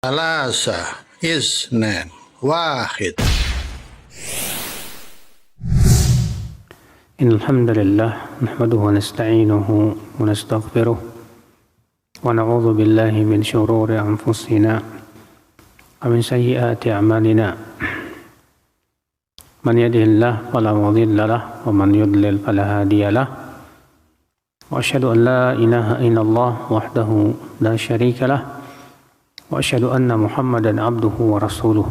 ثلاثة اثنان واحد. إن الحمد لله نحمده ونستعينه ونستغفره ونعوذ بالله من شرور أنفسنا ومن سيئات أعمالنا من يهده الله فلا مضل له ومن يضلل فلا هادي له وأشهد أن لا إله إلا الله وحده لا شريك له وأشهد أن محمدا عبده ورسوله.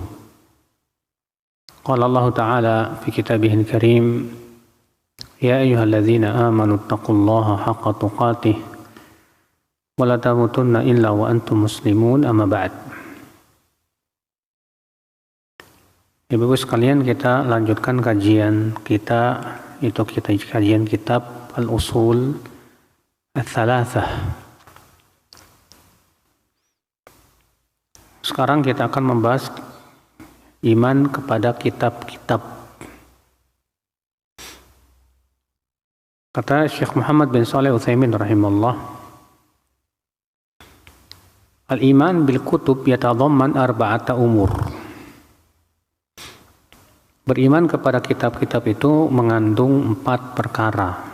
قال الله تعالى في كتابه الكريم: يا أيها الذين آمنوا اتقوا الله حق تقاته ولا تموتن إلا وأنتم مسلمون. أما بعد. Ibu-ibu sekalian, kita lanjutkan kajian kita, kajian kitab Al-Usul Ats-Tsalatsah. Sekarang kita akan membahas iman kepada kitab-kitab. Kata Syekh Muhammad bin Shalih Al-Utsaimin rahimahullah, al-iman bil kutub yatadhamman arba'ata umur. Beriman kepada kitab-kitab itu mengandung 4 perkara.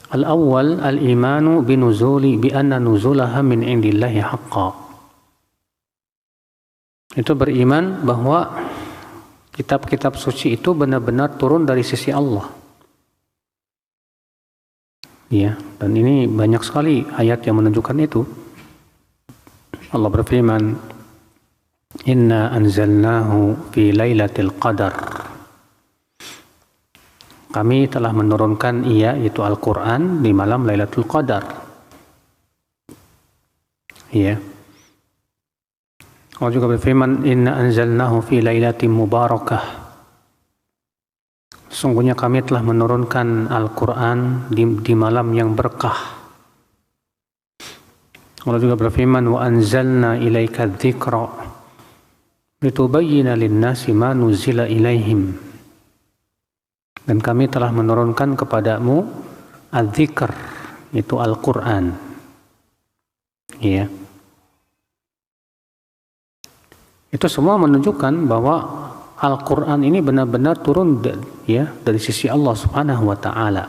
Al-awwal al-imanu binuzuli bi anna nuzulaha min indillahi haqqan. Itu beriman bahwa kitab-kitab suci itu benar-benar turun dari sisi Allah. Ya, dan ini banyak sekali ayat yang menunjukkan itu. Allah berfirman, Inna anzalnahu fi lailatul qadar. Kami telah menurunkan ia, yaitu Al-Quran, di malam Lailatul Qadar. Ya. Allah juga berfirman, Inna anzalnahu fi lailatin mubarakah. Sungguhnya kami telah menurunkan Al-Quran di malam yang berkah. Allah juga berfirman, wa anzalna ilaika dzikra litubayyina lin-nasi ma nuzila ilaihim. Dan kami telah menurunkan kepadamu adzikr, itu Al-Quran. Ya. Itu semua menunjukkan bahwa Al-Quran ini benar-benar turun dari sisi Allah Subhanahu wa Ta'ala.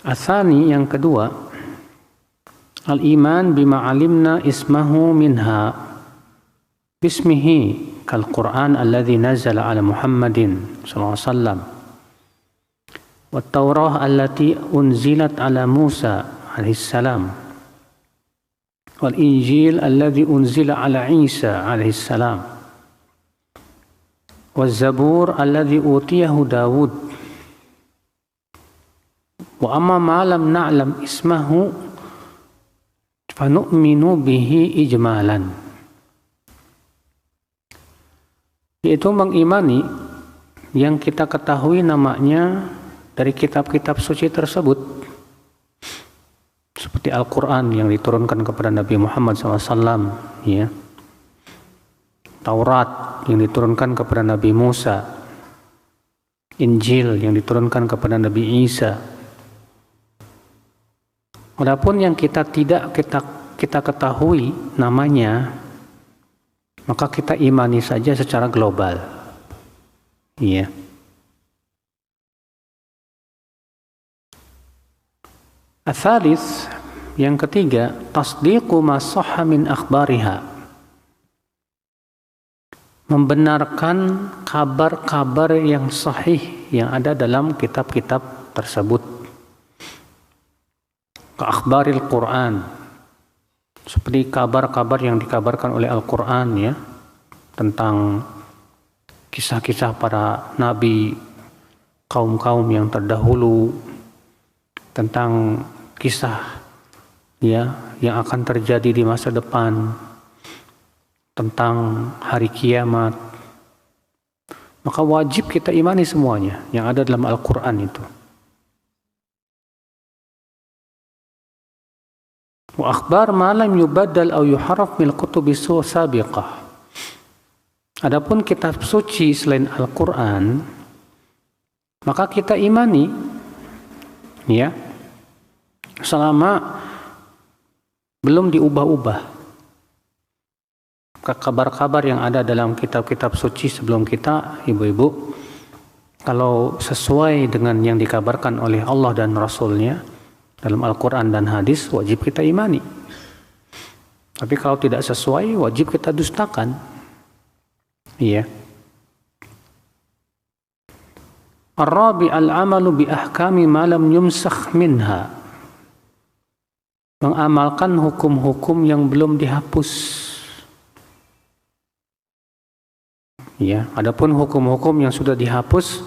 Atsani, yang kedua, al-iman bima alimna ismahu minha bismihi kal-Quran alladhi nazala ala Muhammadin sallallahu alaihi wasallam wa Taurah allati unzilat ala Musa alaihi salam wal Injil alladhi unzila ala Isa alaihi salam wa Zabur alladhi utiyahu Dawud wa amma ma lam na'lam ismahu fanu'minu bihi ijmalan, yaitu mengimani yang kita ketahui namanya dari kitab-kitab suci tersebut, seperti Al-Quran yang diturunkan kepada Nabi Muhammad SAW, ya. Taurat yang diturunkan kepada Nabi Musa, Injil yang diturunkan kepada Nabi Isa. Adapun yang kita tidak kita ketahui namanya, maka kita imani saja secara global. Iya. Ats-tsalits, yang ketiga, tasdiqu ma shahha min akhbariha. Membenarkan kabar-kabar yang sahih yang ada dalam kitab-kitab tersebut. Ka-akhbaril Quran, seperti kabar-kabar yang dikabarkan oleh Al-Quran, ya, tentang kisah-kisah para nabi, kaum-kaum yang terdahulu, tentang kisah, ya, yang akan terjadi di masa depan, tentang hari kiamat. Maka wajib kita imani semuanya yang ada dalam Al-Quran itu. Wa akhbar ma lam yubaddal aw yuharraf min kutubi sabiqah. Adapun kitab suci selain Al-Quran, maka kita imani, ya, selama belum diubah-ubah. Kabar-kabar yang ada dalam kitab-kitab suci sebelum kita, ibu-ibu, kalau sesuai dengan yang dikabarkan oleh Allah dan Rasul-Nya dalam Al-Quran dan hadis, wajib kita imani. Tapi kalau tidak sesuai, wajib kita dustakan. Iya. Ar-rabi al-amalu bi ahkami ma lam yumsakh minha. Mengamalkan hukum-hukum yang belum dihapus. Ya, adapun hukum-hukum yang sudah dihapus,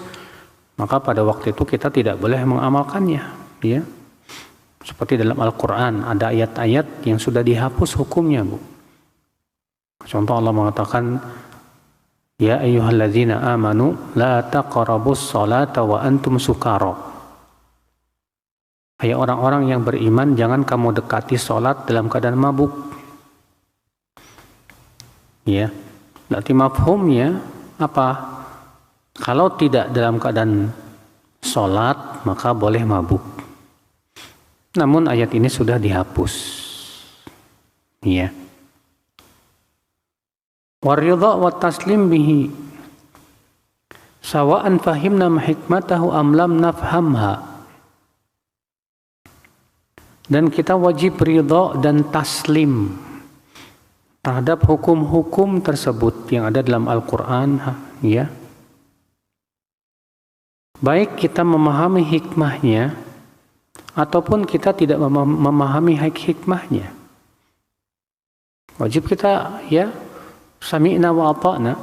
maka pada waktu itu kita tidak boleh mengamalkannya. Ya. Seperti dalam Al-Quran ada ayat-ayat yang sudah dihapus hukumnya, Bu. Contoh Allah mengatakan, ya ayyuhalladzina amanu la taqrabus salata wa antum sukara. Hai orang-orang yang beriman, jangan kamu dekati salat dalam keadaan mabuk. Ya. Berarti mafhumnya apa? Kalau tidak dalam keadaan salat, maka boleh mabuk. Namun ayat ini sudah dihapus. Ya. Waridha wa taslim bihi sawa'an fahimna hikmatahu am lam nafhamha. Dan kita wajib ridha dan taslim terhadap hukum-hukum tersebut yang ada dalam Al-Quran, ya. Baik kita memahami hikmahnya ataupun kita tidak memahami hikmahnya. Wajib kita, ya, sami'na wa ata'na.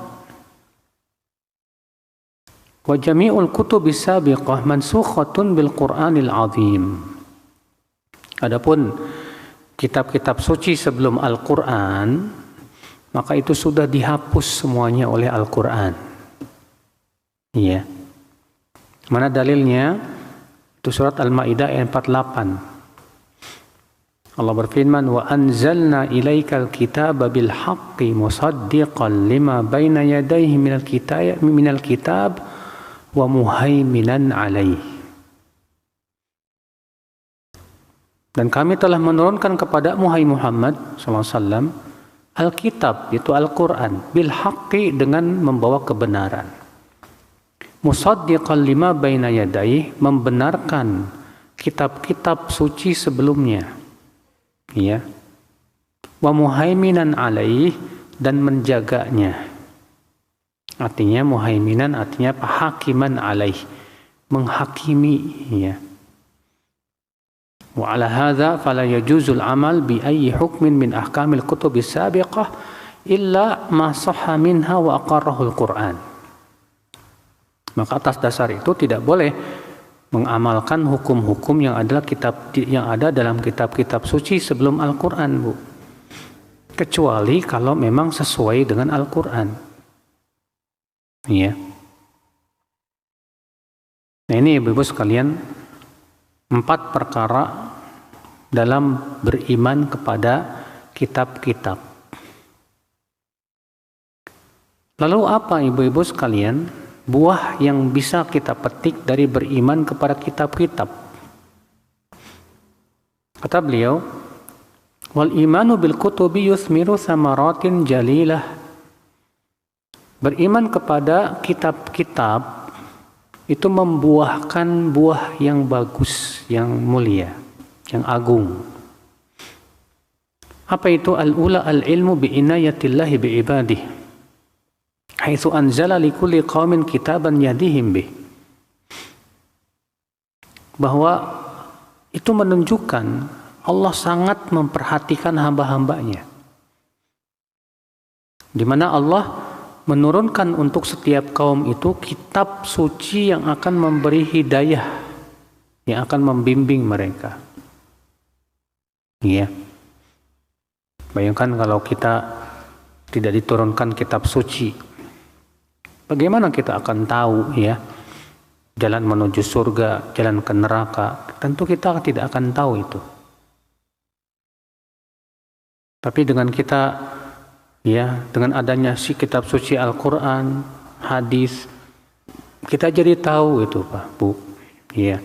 Wa jami'ul kutubis sabiqah mansukhatun bil Qur'anil azim. Adapun kitab-kitab suci sebelum Al-Quran, maka itu sudah dihapus semuanya oleh Al-Quran. Iya. Mana dalilnya? Itu surat Al-Maidah ayat 48. Allah berfirman, wa anzalna ilaikal kitaba bil haqqi musaddiqan lima baina yadayhi minal kitab wa muhaiminan alaihi. Dan kami telah menurunkan kepadamu, hai Muhammad SAW, Alkitab, yaitu Al-Quran, bil haqqi, dengan membawa kebenaran. Musaddiqan lima baina yadayhi, membenarkan kitab-kitab suci sebelumnya. Ya. Wa muhaiminan alaih, dan menjaganya. Artinya muhaiminan artinya hakiman alaih, menghakimi, ya. Wa ala hadza fala yajuzul amal bi ayyi hukmin min ahkamil kutubis sabiqah illa ma sahha minha wa aqarrahu al-Qur'an. Maka atas dasar itu tidak boleh mengamalkan hukum-hukum yang ada dalam kitab-kitab suci sebelum Al-Qur'an, Bu. Kecuali kalau memang sesuai dengan Al-Qur'an. Iya. Nah, ini Ibu-ibu sekalian, 4 perkara dalam beriman kepada kitab-kitab. Lalu apa, ibu-ibu sekalian, buah yang bisa kita petik dari beriman kepada kitab-kitab? Kata beliau, wal imanu bil kutubi yuthmiru samaratin jalilah. Beriman kepada kitab-kitab itu membuahkan buah yang bagus, yang mulia, yang agung. Apa itu? Al-ula al-ilmu bi'inayatillahi bi'ibadih, haitsu anzala likulli qaumin kitaban yahdihim bih. Bahwa itu menunjukkan Allah sangat memperhatikan hamba-hambanya, di mana Allah menurunkan untuk setiap kaum itu kitab suci yang akan memberi hidayah, yang akan membimbing mereka. Iya. Bayangkan kalau kita tidak diturunkan kitab suci, bagaimana kita akan tahu, ya, jalan menuju surga, jalan ke neraka? Tentu kita tidak akan tahu itu. Tapi dengan kita, ya, dengan adanya si kitab suci Al-Quran, hadis, kita jadi tahu itu, Pak, Bu. Ya.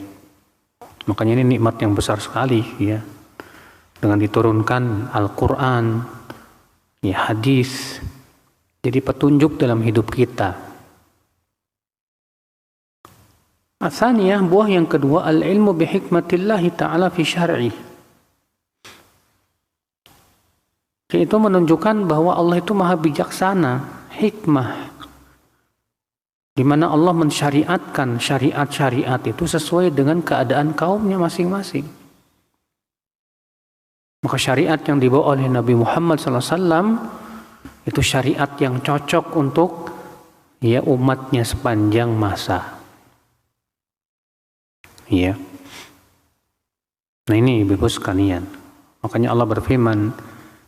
Makanya ini nikmat yang besar sekali, ya. dengan diturunkan Al-Quran, ya hadis, jadi petunjuk dalam hidup kita. Atsaniyah, buah yang kedua, al-ilmu bihikmatillahi ta'ala fi syar'i. Itu menunjukkan bahwa Allah itu maha bijaksana, hikmah, di mana Allah mensyariatkan syariat-syariat itu sesuai dengan keadaan kaumnya masing-masing. Maka syariat yang dibawa oleh Nabi Muhammad SAW itu syariat yang cocok untuk ya umatnya sepanjang masa. Ya. Nah ini Ibu sekalian. Makanya Allah berfirman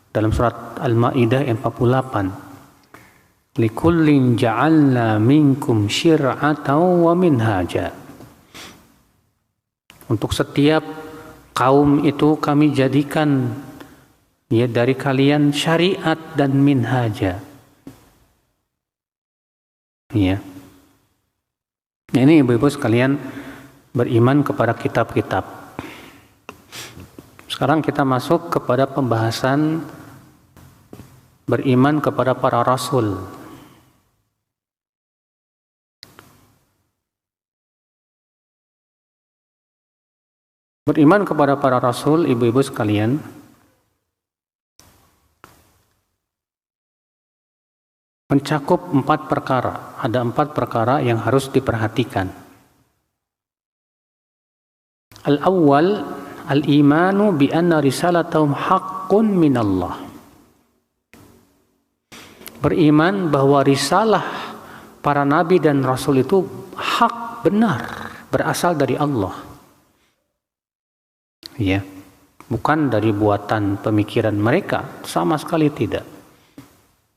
dalam surat Al-Maidah 48. Likullin ja'alna minkum syir'atan wa minhaja. Untuk setiap kaum itu kami jadikan ya dari kalian syariat dan minhaja. Ya. Ini Ibu-ibu sekalian beriman kepada kitab-kitab. Sekarang kita masuk kepada pembahasan beriman kepada para rasul. Beriman kepada para rasul, ibu-ibu sekalian, mencakup 4 perkara. Ada 4 perkara yang harus diperhatikan. Al-awwal, al-imanu bi anna risalatahum haqqun minallah. Beriman bahwa risalah para nabi dan rasul itu hak, benar, berasal dari Allah. Ya, bukan dari buatan pemikiran mereka, sama sekali tidak.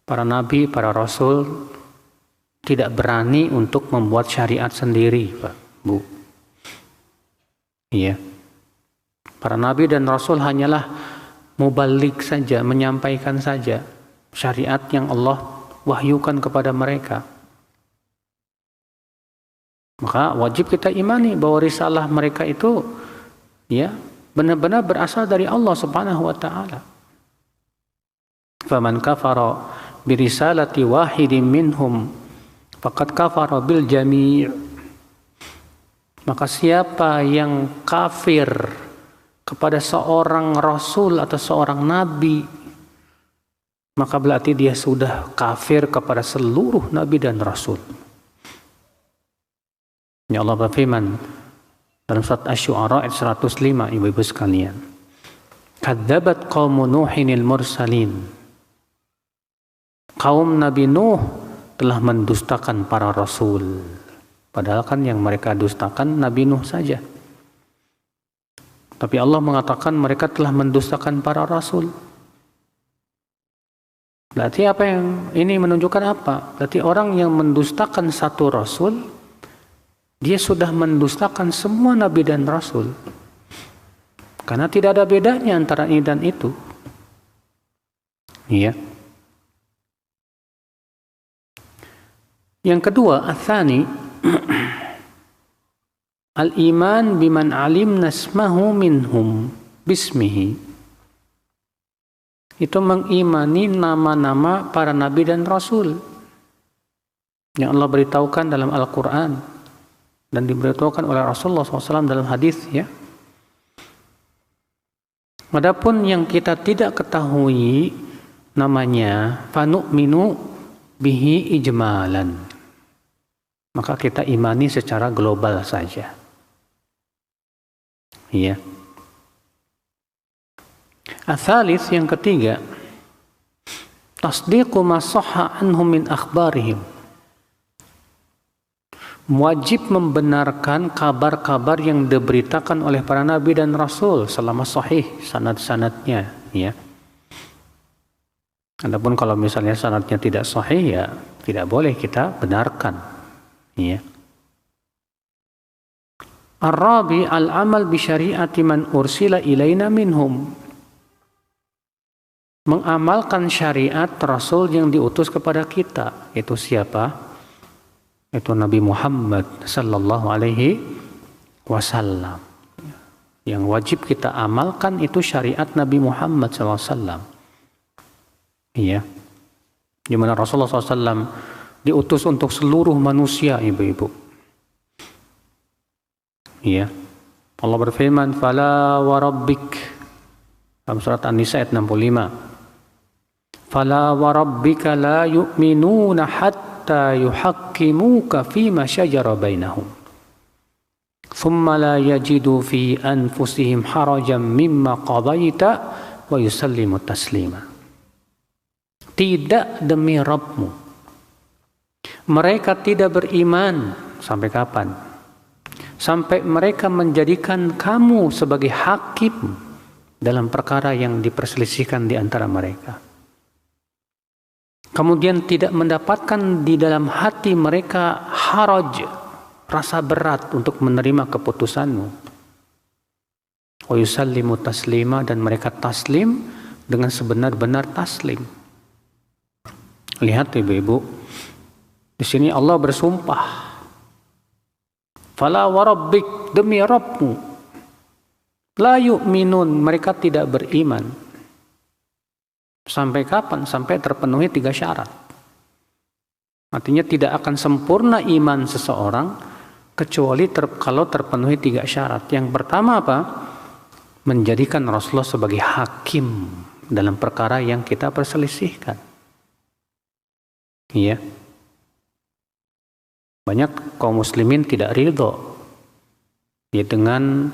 Para nabi, para rasul tidak berani untuk membuat syariat sendiri, Pak, Bu. Iya. Para nabi dan rasul hanyalah mubalik saja, menyampaikan saja syariat yang Allah wahyukan kepada mereka. Maka wajib kita imani bahwa risalah mereka itu ya benar-benar berasal dari Allah Subhanahu wa taala. Faman kafara bi risalati wahidin minhum faqad kafara bil jami'. Maka siapa yang kafir kepada seorang rasul atau seorang nabi, maka berarti dia sudah kafir kepada seluruh nabi dan rasul. Ya Allah berfirman dalam surat Asy-Syu'ara ayat 105, ibu-ibu sekalian. Kadzabat qaumu Nuhinil mursalin. Kaum Nabi Nuh telah mendustakan para rasul. Padahal kan yang mereka dustakan Nabi Nuh saja. Tapi Allah mengatakan mereka telah mendustakan para rasul. Berarti apa yang ini menunjukkan apa? Berarti orang yang mendustakan satu rasul, dia sudah mendustakan semua nabi dan rasul. Karena tidak ada bedanya antara ini dan itu. Iya. Yang kedua, atsani al-iman biman alimna ismahu minhum bismihi. Itu mengimani nama-nama para nabi dan rasul yang Allah beritahukan dalam Al-Quran dan diberitahukan oleh Rasulullah SAW dalam hadis, ya. Adapun yang kita tidak ketahui namanya, fanu'minu bihi ijmalan, maka kita imani secara global saja. Iya. Ats-tsalits, yang ketiga, tasdiqu ma sahha anhum min akhbarihim. Wajib membenarkan kabar-kabar yang diberitakan oleh para nabi dan rasul selama sahih sanad-sanadnya, ya. Adapun kalau misalnya sanadnya tidak sahih, ya tidak boleh kita benarkan, ya. Ar-rabi al-amal bi syari'ati man ursila ilaina minhum. Mengamalkan syariat rasul yang diutus kepada kita. Itu siapa? Itu Nabi Muhammad sallallahu alaihi wasallam. Yang wajib kita amalkan itu syariat Nabi Muhammad SAW. Iya. Di mana Rasulullah SAW diutus untuk seluruh manusia, ibu-ibu. Iya. Allah berfirman, "Fala wa rabbik." Dalam surat An-Nisa ayat 65. "Fala wa rabbika la yu'minuna hatta yuhakkimuka fima syajara bainahum. Thumma la yajidu fi anfusihim harajan mimma qadaita wa yusallimu taslima." Tidak demi Rabbmu, mereka tidak beriman sampai kapan? Sampai mereka menjadikan kamu sebagai hakim dalam perkara yang diperselisihkan di antara mereka. Kemudian tidak mendapatkan di dalam hati mereka haraj, rasa berat untuk menerima keputusanmu. Wa yusallimu taslima, dan mereka taslim dengan sebenar-benar taslim. Lihat ibu-ibu, di sini Allah bersumpah, "Fala wa rabbik," demi Rabbmu, "la yu'minun," mereka tidak beriman. Sampai kapan? Sampai terpenuhi 3 syarat. Artinya tidak akan sempurna iman seseorang kecuali kalau terpenuhi 3 syarat. Yang pertama apa? Menjadikan Rasulullah sebagai hakim dalam perkara yang kita perselisihkan. Iya. Banyak kaum muslimin tidak ridho ya dengan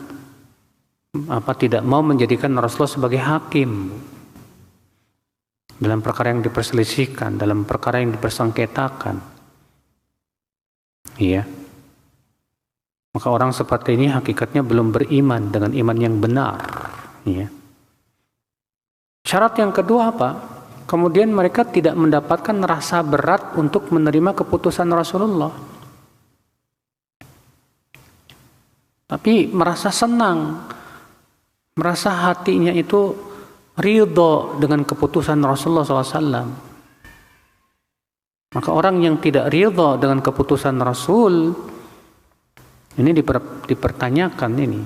tidak mau menjadikan Rasulullah sebagai hakim dalam perkara yang diperselisihkan, dalam perkara yang dipersengketakan. Iya. Maka orang seperti ini hakikatnya belum beriman dengan iman yang benar. Iya. Syarat yang kedua apa? Kemudian mereka tidak mendapatkan rasa berat untuk menerima keputusan Rasulullah. Tapi merasa senang, merasa hatinya itu ridho dengan keputusan Rasulullah SAW. Maka orang yang tidak ridho dengan keputusan Rasul, ini dipertanyakan ini.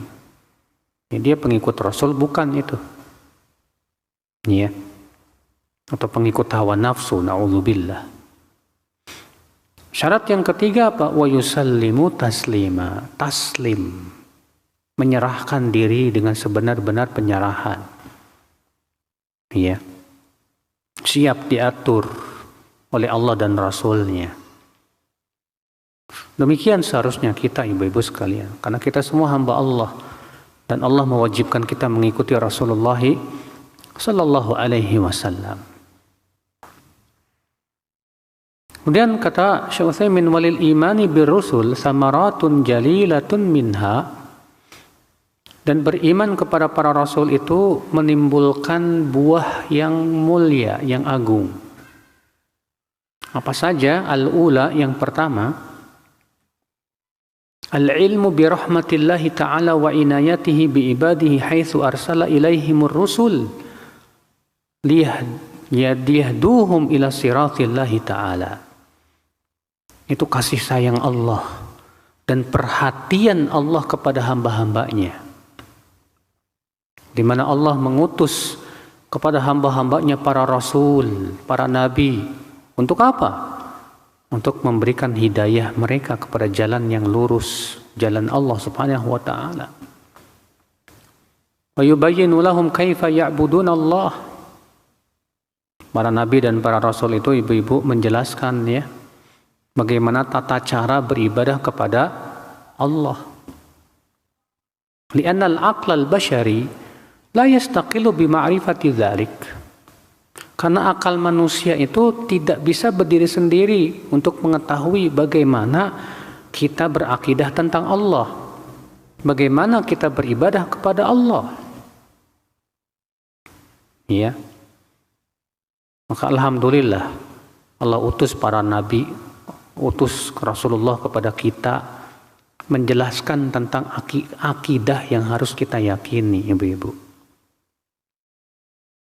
Ya, dia pengikut Rasul bukan itu. Iya. Atau pengikut hawa nafsu, na'udzubillah. Syarat yang ketiga apa? Wa yusallimu taslima, taslim, menyerahkan diri dengan sebenar-benar penyerahan. Iya. Siap diatur oleh Allah dan Rasulnya. Demikian seharusnya kita, ibu-ibu sekalian, karena kita semua hamba Allah dan Allah mewajibkan kita mengikuti Rasulullah sallallahu alaihi wasallam. Kemudian kata Syekh Utsaimin, walil imani birrusul samaratun jalilatun minha, dan beriman kepada para rasul itu menimbulkan buah yang mulia, yang agung. Apa saja? Al-ula, yang pertama, al-ilmu bi rahmatillahi ta'ala wa inayatihi bi ibadihi haitsu arsala ilaihimur rusul liyahduhum ila siratillahi ta'ala. Itu kasih sayang Allah dan perhatian Allah kepada hamba-hambanya, di mana Allah mengutus kepada hamba-hambanya para rasul, para nabi. Untuk apa? Untuk memberikan hidayah mereka kepada jalan yang lurus, jalan Allah Subhanahu wa taala. Wa yubayyinu lahum kaifa ya'budun Allah. Para nabi dan para rasul itu, ibu-ibu, menjelaskan ya bagaimana tata cara beribadah kepada Allah. Li'anna al-aql al-bashari la yastaqilu bi ma'rifati dzalik. Karena akal manusia itu tidak bisa berdiri sendiri untuk mengetahui bagaimana kita berakidah tentang Allah, bagaimana kita beribadah kepada Allah. Ya. Maka alhamdulillah Allah utus para nabi, utus Rasulullah kepada kita menjelaskan tentang akidah yang harus kita yakini, ibu-ibu.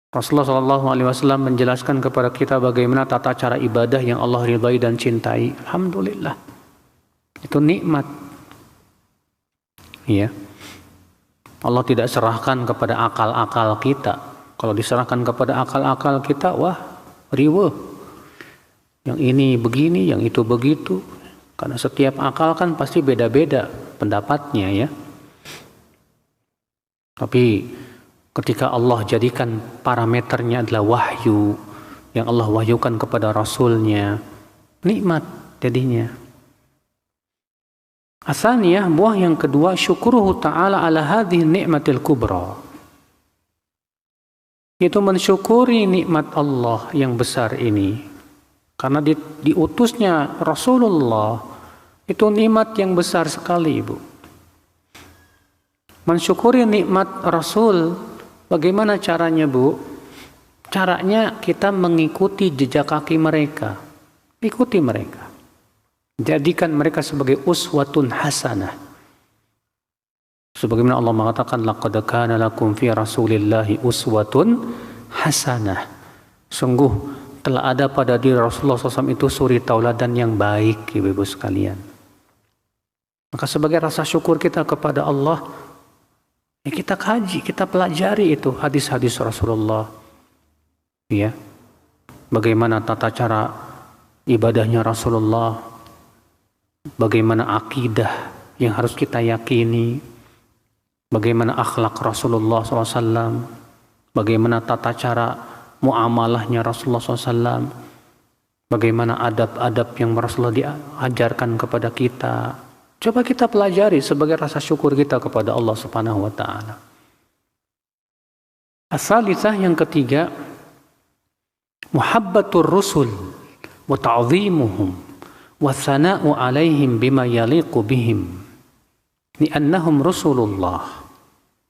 Rasulullah SAW menjelaskan kepada kita bagaimana tata cara ibadah yang Allah ridhai dan cintai. Alhamdulillah, itu nikmat. Ya. Allah tidak serahkan kepada akal-akal kita. Kalau diserahkan kepada akal-akal kita, wah, riweuh. Yang ini begini, yang itu begitu. Karena setiap akal kan pasti beda-beda pendapatnya ya. Tapi ketika Allah jadikan parameternya adalah wahyu yang Allah wahyukan kepada Rasulnya, nikmat jadinya. Asaniyah, buah yang kedua, syukuruhu ta'ala ala hadhihi ni'matil kubra. Itu mensyukuri nikmat Allah yang besar ini. Karena diutusnya Rasulullah, itu nikmat yang besar sekali, Ibu. Mensyukuri nikmat Rasul, bagaimana caranya, Bu? Caranya kita mengikuti jejak kaki mereka. Ikuti mereka. Jadikan mereka sebagai uswatun hasanah. Sebagaimana Allah mengatakan, laqad kana lakum fi Rasulillahi uswatun hasanah. Sungguh telah ada pada diri Rasulullah SAW itu suri tauladan yang baik, Ibu-ibu sekalian. Maka sebagai rasa syukur kita kepada Allah, ya kita kaji, kita pelajari itu hadis-hadis Rasulullah. Ya. Bagaimana tata cara ibadahnya Rasulullah, bagaimana akidah yang harus kita yakini, bagaimana akhlak Rasulullah SAW, bagaimana tata cara muamalahnya Rasulullah SAW, bagaimana adab-adab yang Rasulullah diajarkan kepada kita. Coba kita pelajari sebagai rasa syukur kita kepada Allah Subhanahu wa Ta'ala. As-salisah, yang ketiga, muhabbatur rusul wa ta'zimuhum wa thana'u alaihim bima yaliqu bihim li'annahum rasulullah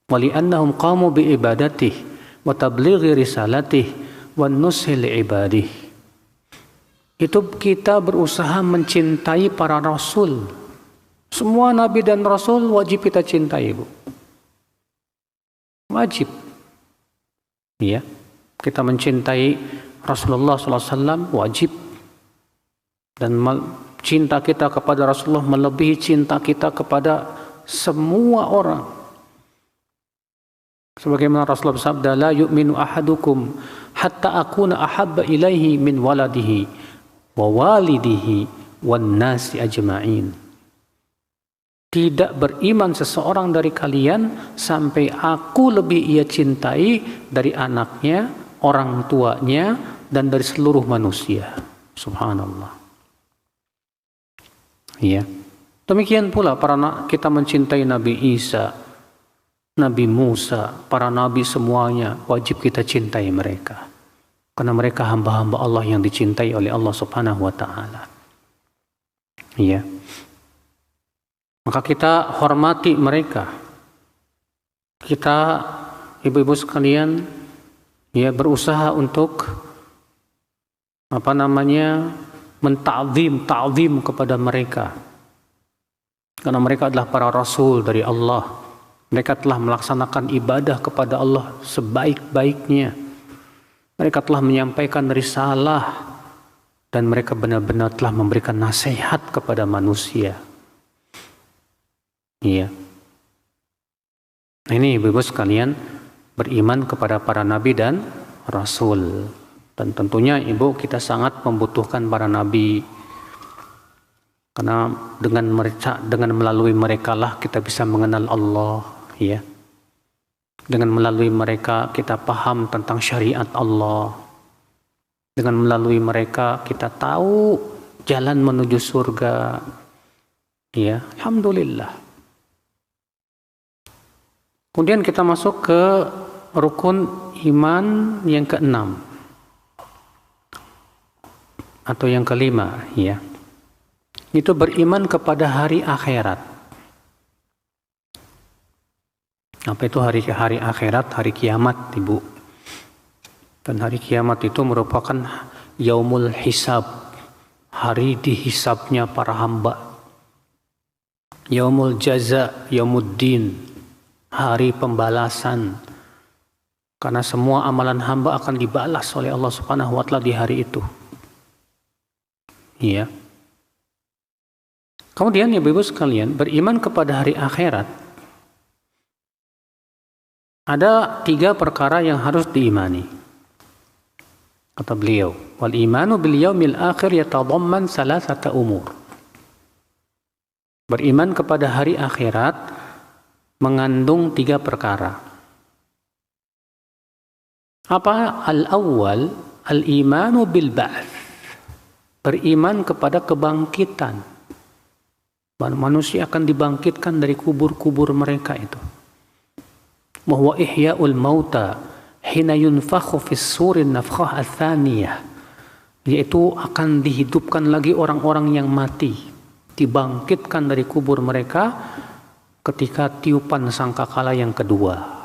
wa li'annahum qamu bi ibadatih wa tablighi risalatih wa nushi li'ibadih. Itu kita berusaha mencintai para rasul. Semua nabi dan rasul wajib kita cintai, Bu. Wajib. Ya. Kita mencintai Rasulullah SAW wajib. Dan cinta kita kepada Rasulullah melebihi cinta kita kepada semua orang. Sebagaimana Rasulullah bersabda, la yu'minu ahadukum hatta akuna ahabba ilaihi min waladihi wa walidihi wan nasi ajma'in. Tidak beriman seseorang dari kalian sampai aku lebih ia cintai dari anaknya, orang tuanya, dan dari seluruh manusia. Subhanallah. Ya. Demikian pula kita mencintai Nabi Isa, Nabi Musa, para nabi semuanya wajib kita cintai mereka. Karena mereka hamba-hamba Allah yang dicintai oleh Allah Subhanahu wa Ta'ala. Ya. Maka kita hormati mereka. Kita, ibu-ibu sekalian, ya, berusaha untuk ta'zim kepada mereka. Karena mereka adalah para rasul dari Allah. Mereka telah melaksanakan ibadah kepada Allah sebaik-baiknya. Mereka telah menyampaikan risalah dan mereka benar-benar telah memberikan nasihat kepada manusia. Iya. Ini ibu-ibu sekalian, beriman kepada para nabi dan rasul. Dan tentunya ibu, kita sangat membutuhkan para nabi. Karena dengan melalui mereka lah kita bisa mengenal Allah, ya. Dengan melalui mereka kita paham tentang syariat Allah. Dengan melalui mereka kita tahu jalan menuju surga. Ya, alhamdulillah. Kemudian kita masuk ke rukun iman yang keenam. Atau yang kelima, ya. Itu beriman kepada hari akhirat. Apa itu hari akhirat? Hari kiamat, Ibu. Dan hari kiamat itu merupakan yaumul hisab, hari dihisabnya para hamba. Yaumul jaza, yaumuddin, hari pembalasan. Karena semua amalan hamba akan dibalas oleh Allah Subhanahu wa Ta'ala di hari itu. Iya. Kemudian ibu-ibu sekalian, beriman kepada hari akhirat Ada 3 perkara yang harus diimani. Kata beliau, wal imanu bil yaumil akhir yatadamman salasata umur. Beriman kepada hari akhirat mengandung 3 perkara. Apa? Al-awwal, al-imanu bil ba'ts. Beriman kepada kebangkitan. Manusia akan dibangkitkan dari kubur-kubur mereka itu. Bahwa ihya'ul mauta hina yunfakhu fis surin nafkhah ats-tsaniyah, yaitu akan dihidupkan lagi orang-orang yang mati, dibangkitkan dari kubur mereka ketika tiupan sangkakala yang kedua.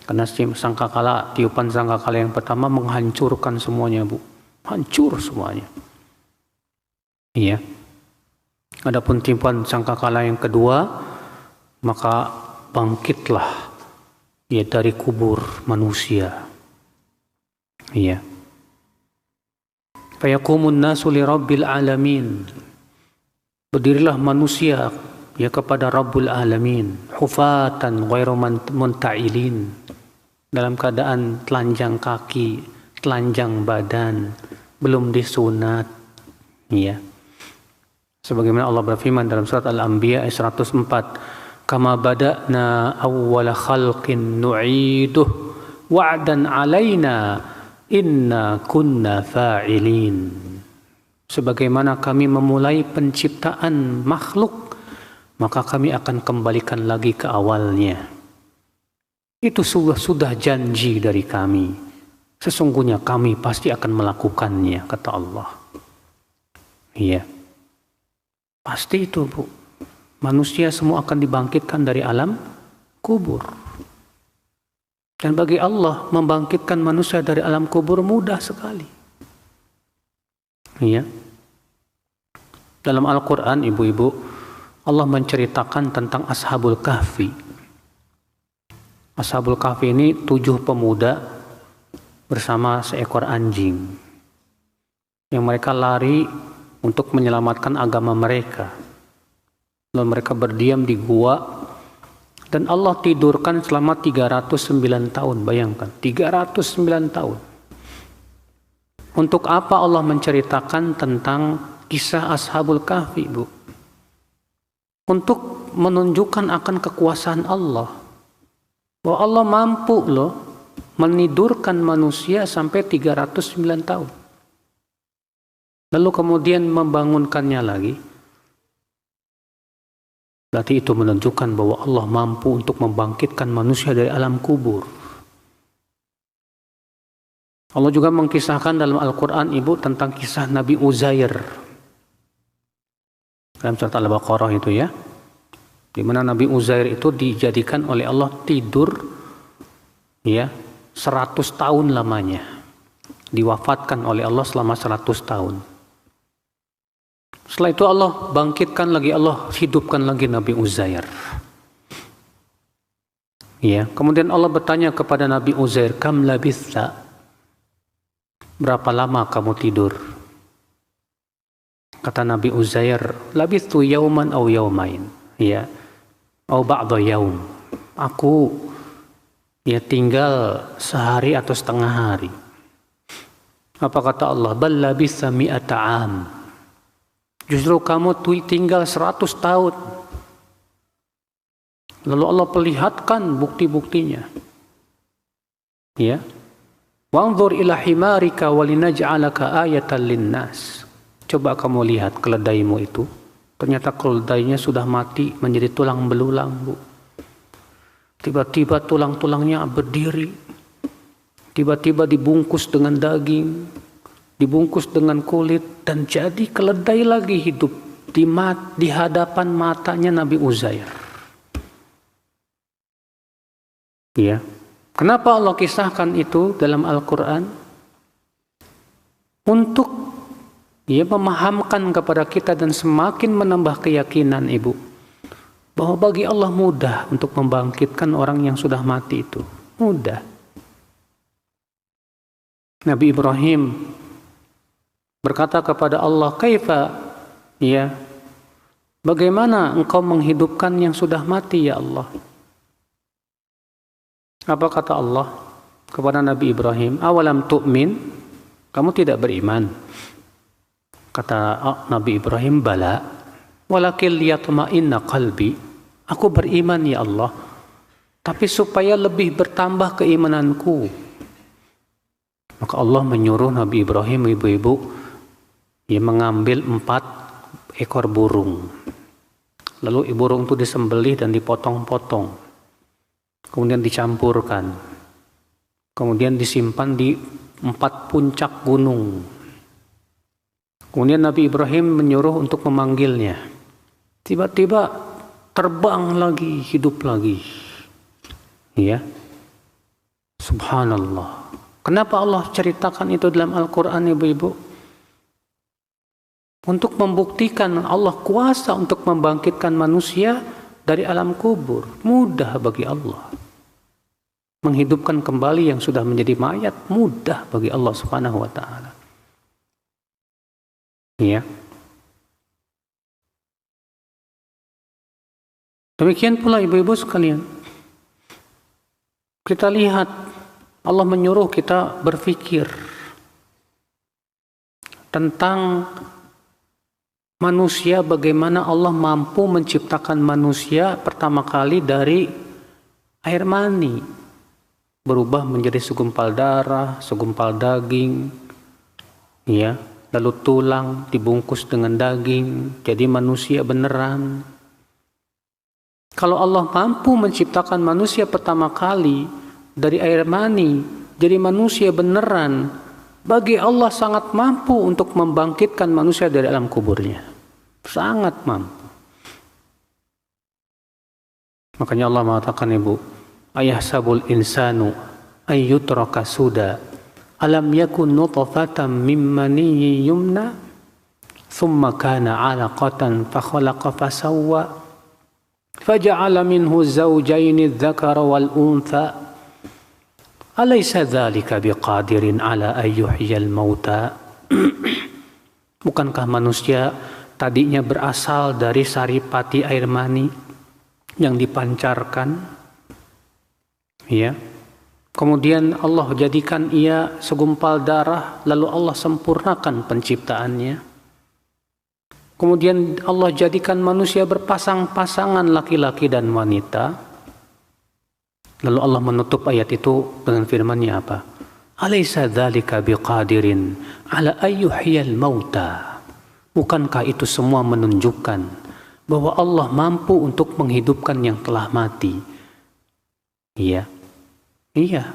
Karena tiupan sangkakala yang pertama menghancurkan semuanya, Bu. Hancur semuanya. Iya. Adapun tiupan sangkakala yang kedua, maka bangkitlah ya dari kubur manusia. Iya. Fayaqumun nasu li rabbil alamin. Berdirilah manusia ya kepada Rabbul alamin, hufatan ghairu munta'ilin, dalam keadaan telanjang kaki, telanjang badan, belum disunat. Ya. Sebagaimana Allah berfirman dalam surat Al-Anbiya ayat 104, kama bada'na awwala khalqin nu'iduh wa'dan 'alaina inna kunna fa'ilin. Sebagaimana kami memulai penciptaan makhluk, maka kami akan kembalikan lagi ke awalnya. Itu sudah janji dari kami. Sesungguhnya kami pasti akan melakukannya, kata Allah. Iya. Pasti itu, Bu. Manusia semua akan dibangkitkan dari alam kubur. Dan bagi Allah membangkitkan manusia dari alam kubur mudah sekali. Iya. Dalam Al-Quran, ibu-ibu, Allah menceritakan tentang Ashabul Kahfi. Ashabul Kahfi ini 7 pemuda bersama seekor anjing. Yang mereka lari untuk menyelamatkan agama mereka. Lalu mereka berdiam di gua dan Allah tidurkan selama 309 tahun. Bayangkan, 309 tahun. Untuk apa Allah menceritakan tentang kisah Ashabul Kahfi, Bu? Untuk menunjukkan akan kekuasaan Allah. Bahwa Allah mampu loh menidurkan manusia sampai 309 tahun. Lalu kemudian membangunkannya lagi. Berarti itu menunjukkan bahwa Allah mampu untuk membangkitkan manusia dari alam kubur. Allah juga mengkisahkan dalam Al-Quran, Ibu, tentang kisah Nabi Uzair. Dalam surat Al-Baqarah itu ya. Di mana Nabi Uzair itu dijadikan oleh Allah tidur ya 100 tahun lamanya. Diwafatkan oleh Allah selama 100 tahun. Setelah itu Allah bangkitkan lagi, Allah hidupkan lagi Nabi Uzair. Ya, kemudian Allah bertanya kepada Nabi Uzair, "Kam labitha?" Berapa lama kamu tidur? Kata Nabi Uzair, "Labithu yauman aw yaumain." Ya, au ba'da yaum. Aku ya tinggal sehari atau setengah hari. Apa kata Allah? "Bal labitha mi'ata 'am." Justru kamu tinggal 100 tahun. Lalu Allah perlihatkan bukti-buktinya. Ya. Wanzur ila himarika walinaj'alaka ayatan linnas. Coba kamu lihat keledaimu itu. Ternyata keledainya sudah mati menjadi tulang belulang, Bu. Tiba-tiba tulang-tulangnya berdiri. Tiba-tiba dibungkus dengan daging. Dibungkus dengan kulit dan jadi keledai lagi hidup di hadapan matanya Nabi Uzair. Ya. Kenapa Allah kisahkan itu dalam Al-Quran? Untuk memahamkan kepada kita dan semakin menambah keyakinan, Ibu, bahwa bagi Allah mudah untuk membangkitkan orang yang sudah mati itu. Mudah. Nabi Ibrahim berkata kepada Allah, "Kaifa ya? Bagaimana engkau menghidupkan yang sudah mati ya Allah?" Apa kata Allah kepada Nabi Ibrahim? Awalam tu'min? Kamu tidak beriman? Kata Nabi Ibrahim, bala. Walakin liyatma'inna qalbi. Aku beriman ya Allah, tapi supaya lebih bertambah keimananku. Maka Allah menyuruh Nabi Ibrahim, ibu-ibu, mengambil 4 ekor burung. Lalu burung itu disembelih dan dipotong-potong. Kemudian dicampurkan. Kemudian disimpan di 4 puncak gunung. Kemudian Nabi Ibrahim menyuruh untuk memanggilnya. Tiba-tiba terbang lagi, hidup lagi. Ya. Subhanallah. Kenapa Allah ceritakan itu dalam Al-Quran, ibu-ibu? Untuk membuktikan Allah kuasa untuk membangkitkan manusia dari alam kubur. Mudah bagi Allah. Menghidupkan kembali yang sudah menjadi mayat, mudah bagi Allah Subhanahu wa ta'ala. Ya. Demikian pula ibu-ibu sekalian. Kita lihat Allah menyuruh kita berpikir tentang manusia, bagaimana Allah mampu menciptakan manusia pertama kali dari air mani, berubah menjadi segumpal darah, segumpal daging, ya, lalu tulang dibungkus dengan daging, jadi manusia beneran. Kalau Allah mampu menciptakan manusia pertama kali dari air mani, jadi manusia beneran, bagi Allah sangat mampu untuk membangkitkan manusia dari alam kuburnya. Sangat mampu. Makanya Allah mengatakan, ibu, ayahsabul insanu ayyutraka suda alam yakun nutfatan min maniyyin yumna thumma kana 'alaqatan fa khalaqa fasawwa faja'ala minhu zawjaini adh-dhakara wal untha alaysa dzalika biqadirin 'ala an yuhyiyal mauta. Bukankah manusia tadinya berasal dari saripati air mani yang dipancarkan, ya, kemudian Allah jadikan ia segumpal darah, lalu Allah sempurnakan penciptaannya. Kemudian Allah jadikan manusia berpasang-pasangan laki-laki dan wanita. Lalu Allah menutup ayat itu dengan firman-Nya apa? Alaysa dzalika biqadirin ala ayyuhiyal mauta. Bukankah itu semua menunjukkan bahwa Allah mampu untuk menghidupkan yang telah mati? Iya. Iya.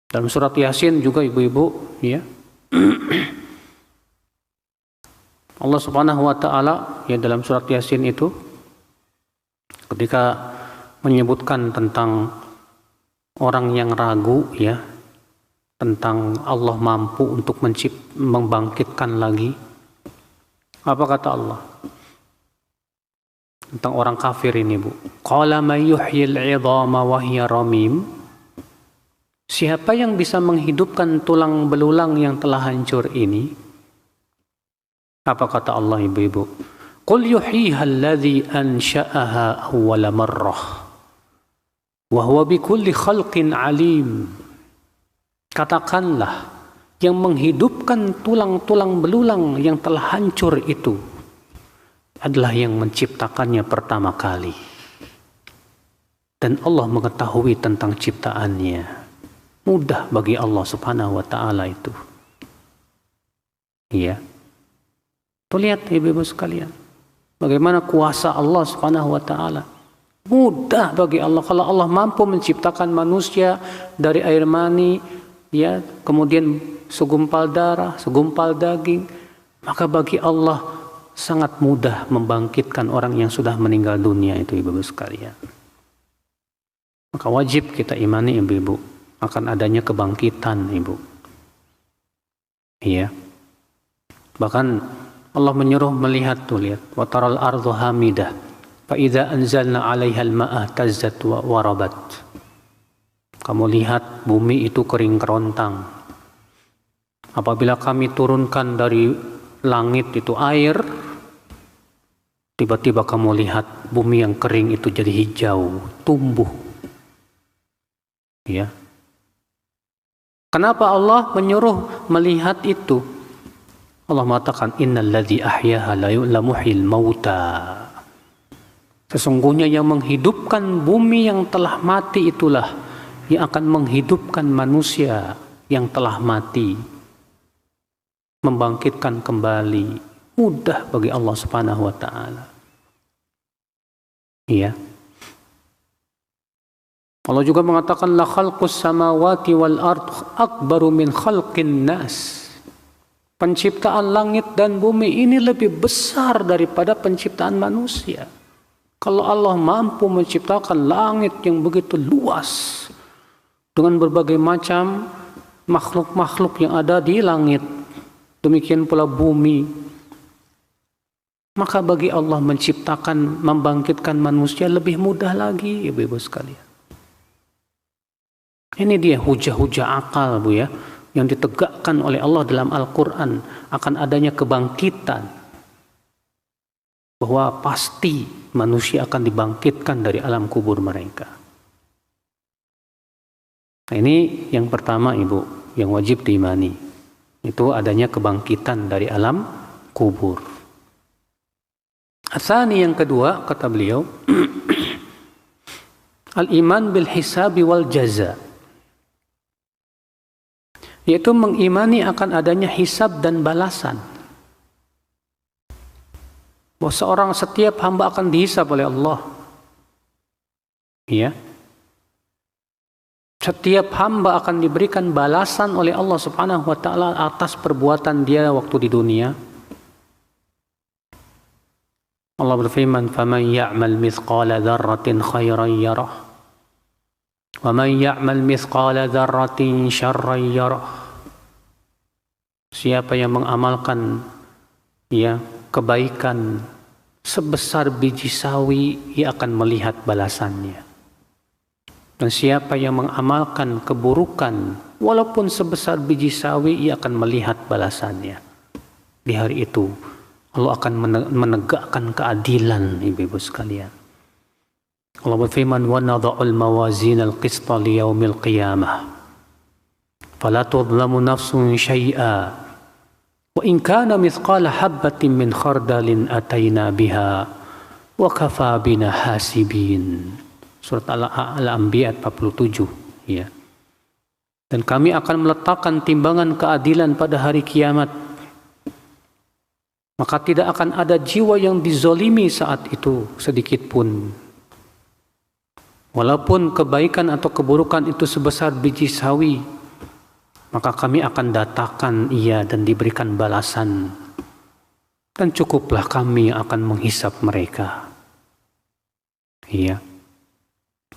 Dalam surat Yasin juga ibu-ibu, ya. Allah Subhanahu wa taala ya dalam surat Yasin itu ketika menyebutkan tentang orang yang ragu, ya, tentang Allah mampu untuk membangkitkan lagi, apa kata Allah tentang orang kafir ini, bu? Qala may yuhyil 'idhama wa hiya ramim. Siapa yang bisa menghidupkan tulang belulang yang telah hancur ini? Apa kata Allah, ibu-ibu? Qul yuhyiha alladhi ansha'aha awwala marrah wa huwa bikulli khalqin alim. Katakanlah, yang menghidupkan tulang-tulang belulang yang telah hancur itu adalah yang menciptakannya pertama kali. Dan Allah mengetahui tentang ciptaannya. Mudah bagi Allah Subhanahu wa ta'ala itu. Iya. Tuh lihat ibu-ibu sekalian, bagaimana kuasa Allah Subhanahu wa ta'ala. Mudah bagi Allah. Kalau Allah mampu menciptakan manusia dari air mani, ya, kemudian segumpal darah, segumpal daging, maka bagi Allah sangat mudah membangkitkan orang yang sudah meninggal dunia itu, ibu-ibu sekalian. Maka wajib kita imani, ibu-ibu, akan adanya kebangkitan, ibu. Iya. Bahkan Allah menyuruh melihat, tuh lihat, wa taral ardu hamidah fa idza anzalna 'alaiha al-ma'a tazzat wa rabat. Kamu lihat bumi itu kering kerontang. Apabila kami turunkan dari langit itu air, Tiba-tiba kamu lihat bumi yang kering itu jadi hijau, tumbuh. Ya. Kenapa Allah menyuruh melihat itu? Allah mengatakan innalladzi ahyaha la muhyil mauta. Sesungguhnya yang menghidupkan bumi yang telah mati itulah yang akan menghidupkan manusia yang telah mati. Membangkitkan kembali. Mudah bagi Allah Subhanahu wa taala. Iya. Allah juga mengatakan la khalqus samawati wal ard akbaru min khalqin nas. Penciptaan langit dan bumi ini lebih besar daripada penciptaan manusia. Kalau Allah mampu menciptakan langit yang begitu luas dengan berbagai macam makhluk-makhluk yang ada di langit, demikian pula bumi, maka bagi Allah menciptakan, membangkitkan manusia lebih mudah lagi, ibu-ibu sekalian. Ini dia hujah-hujah akal, Bu ya, yang ditegakkan oleh Allah dalam Al-Quran akan adanya kebangkitan. Bahwa pasti manusia akan dibangkitkan dari alam kubur mereka. Nah, ini yang pertama, Ibu, yang wajib diimani. Itu adanya kebangkitan dari alam kubur. Atsani yang kedua, kata beliau, al-iman bil hisabi wal jaza, yaitu mengimani akan adanya hisab dan balasan. Bahwa seorang setiap hamba akan dihisab oleh Allah. Ya. Setiap hamba akan diberikan balasan oleh Allah Subhanahu wa taala atas perbuatan dia waktu di dunia. Allah berfirman, "Faman ya'mal mithqala dzarratin khairan yarah, wa man ya'mal mithqala dzarratin syarran yarah." Siapa yang mengamalkan ya kebaikan sebesar biji sawi, ia akan melihat balasannya. Dan siapa yang mengamalkan keburukan walaupun sebesar biji sawi, ia akan melihat balasannya. Di hari itu Allah akan menegakkan keadilan, ibu-ibu sekalian. Allah berfirman, "Wa nadha'ul mawazin al-qista li yaumil qiyamah. Fala tudlamu nafsun syai'a. Wa in kana mithqala habbatin min khardalin ataina biha wa kafa bina hasibin." Surat Al-Anbiya 47, ya. Dan kami akan meletakkan timbangan keadilan pada hari kiamat. Maka tidak akan ada jiwa yang dizolimi saat itu sedikit pun. Walaupun kebaikan atau keburukan itu sebesar biji sawi, maka kami akan datangkan ia dan diberikan balasan. Dan cukuplah kami akan menghisap mereka. Iya.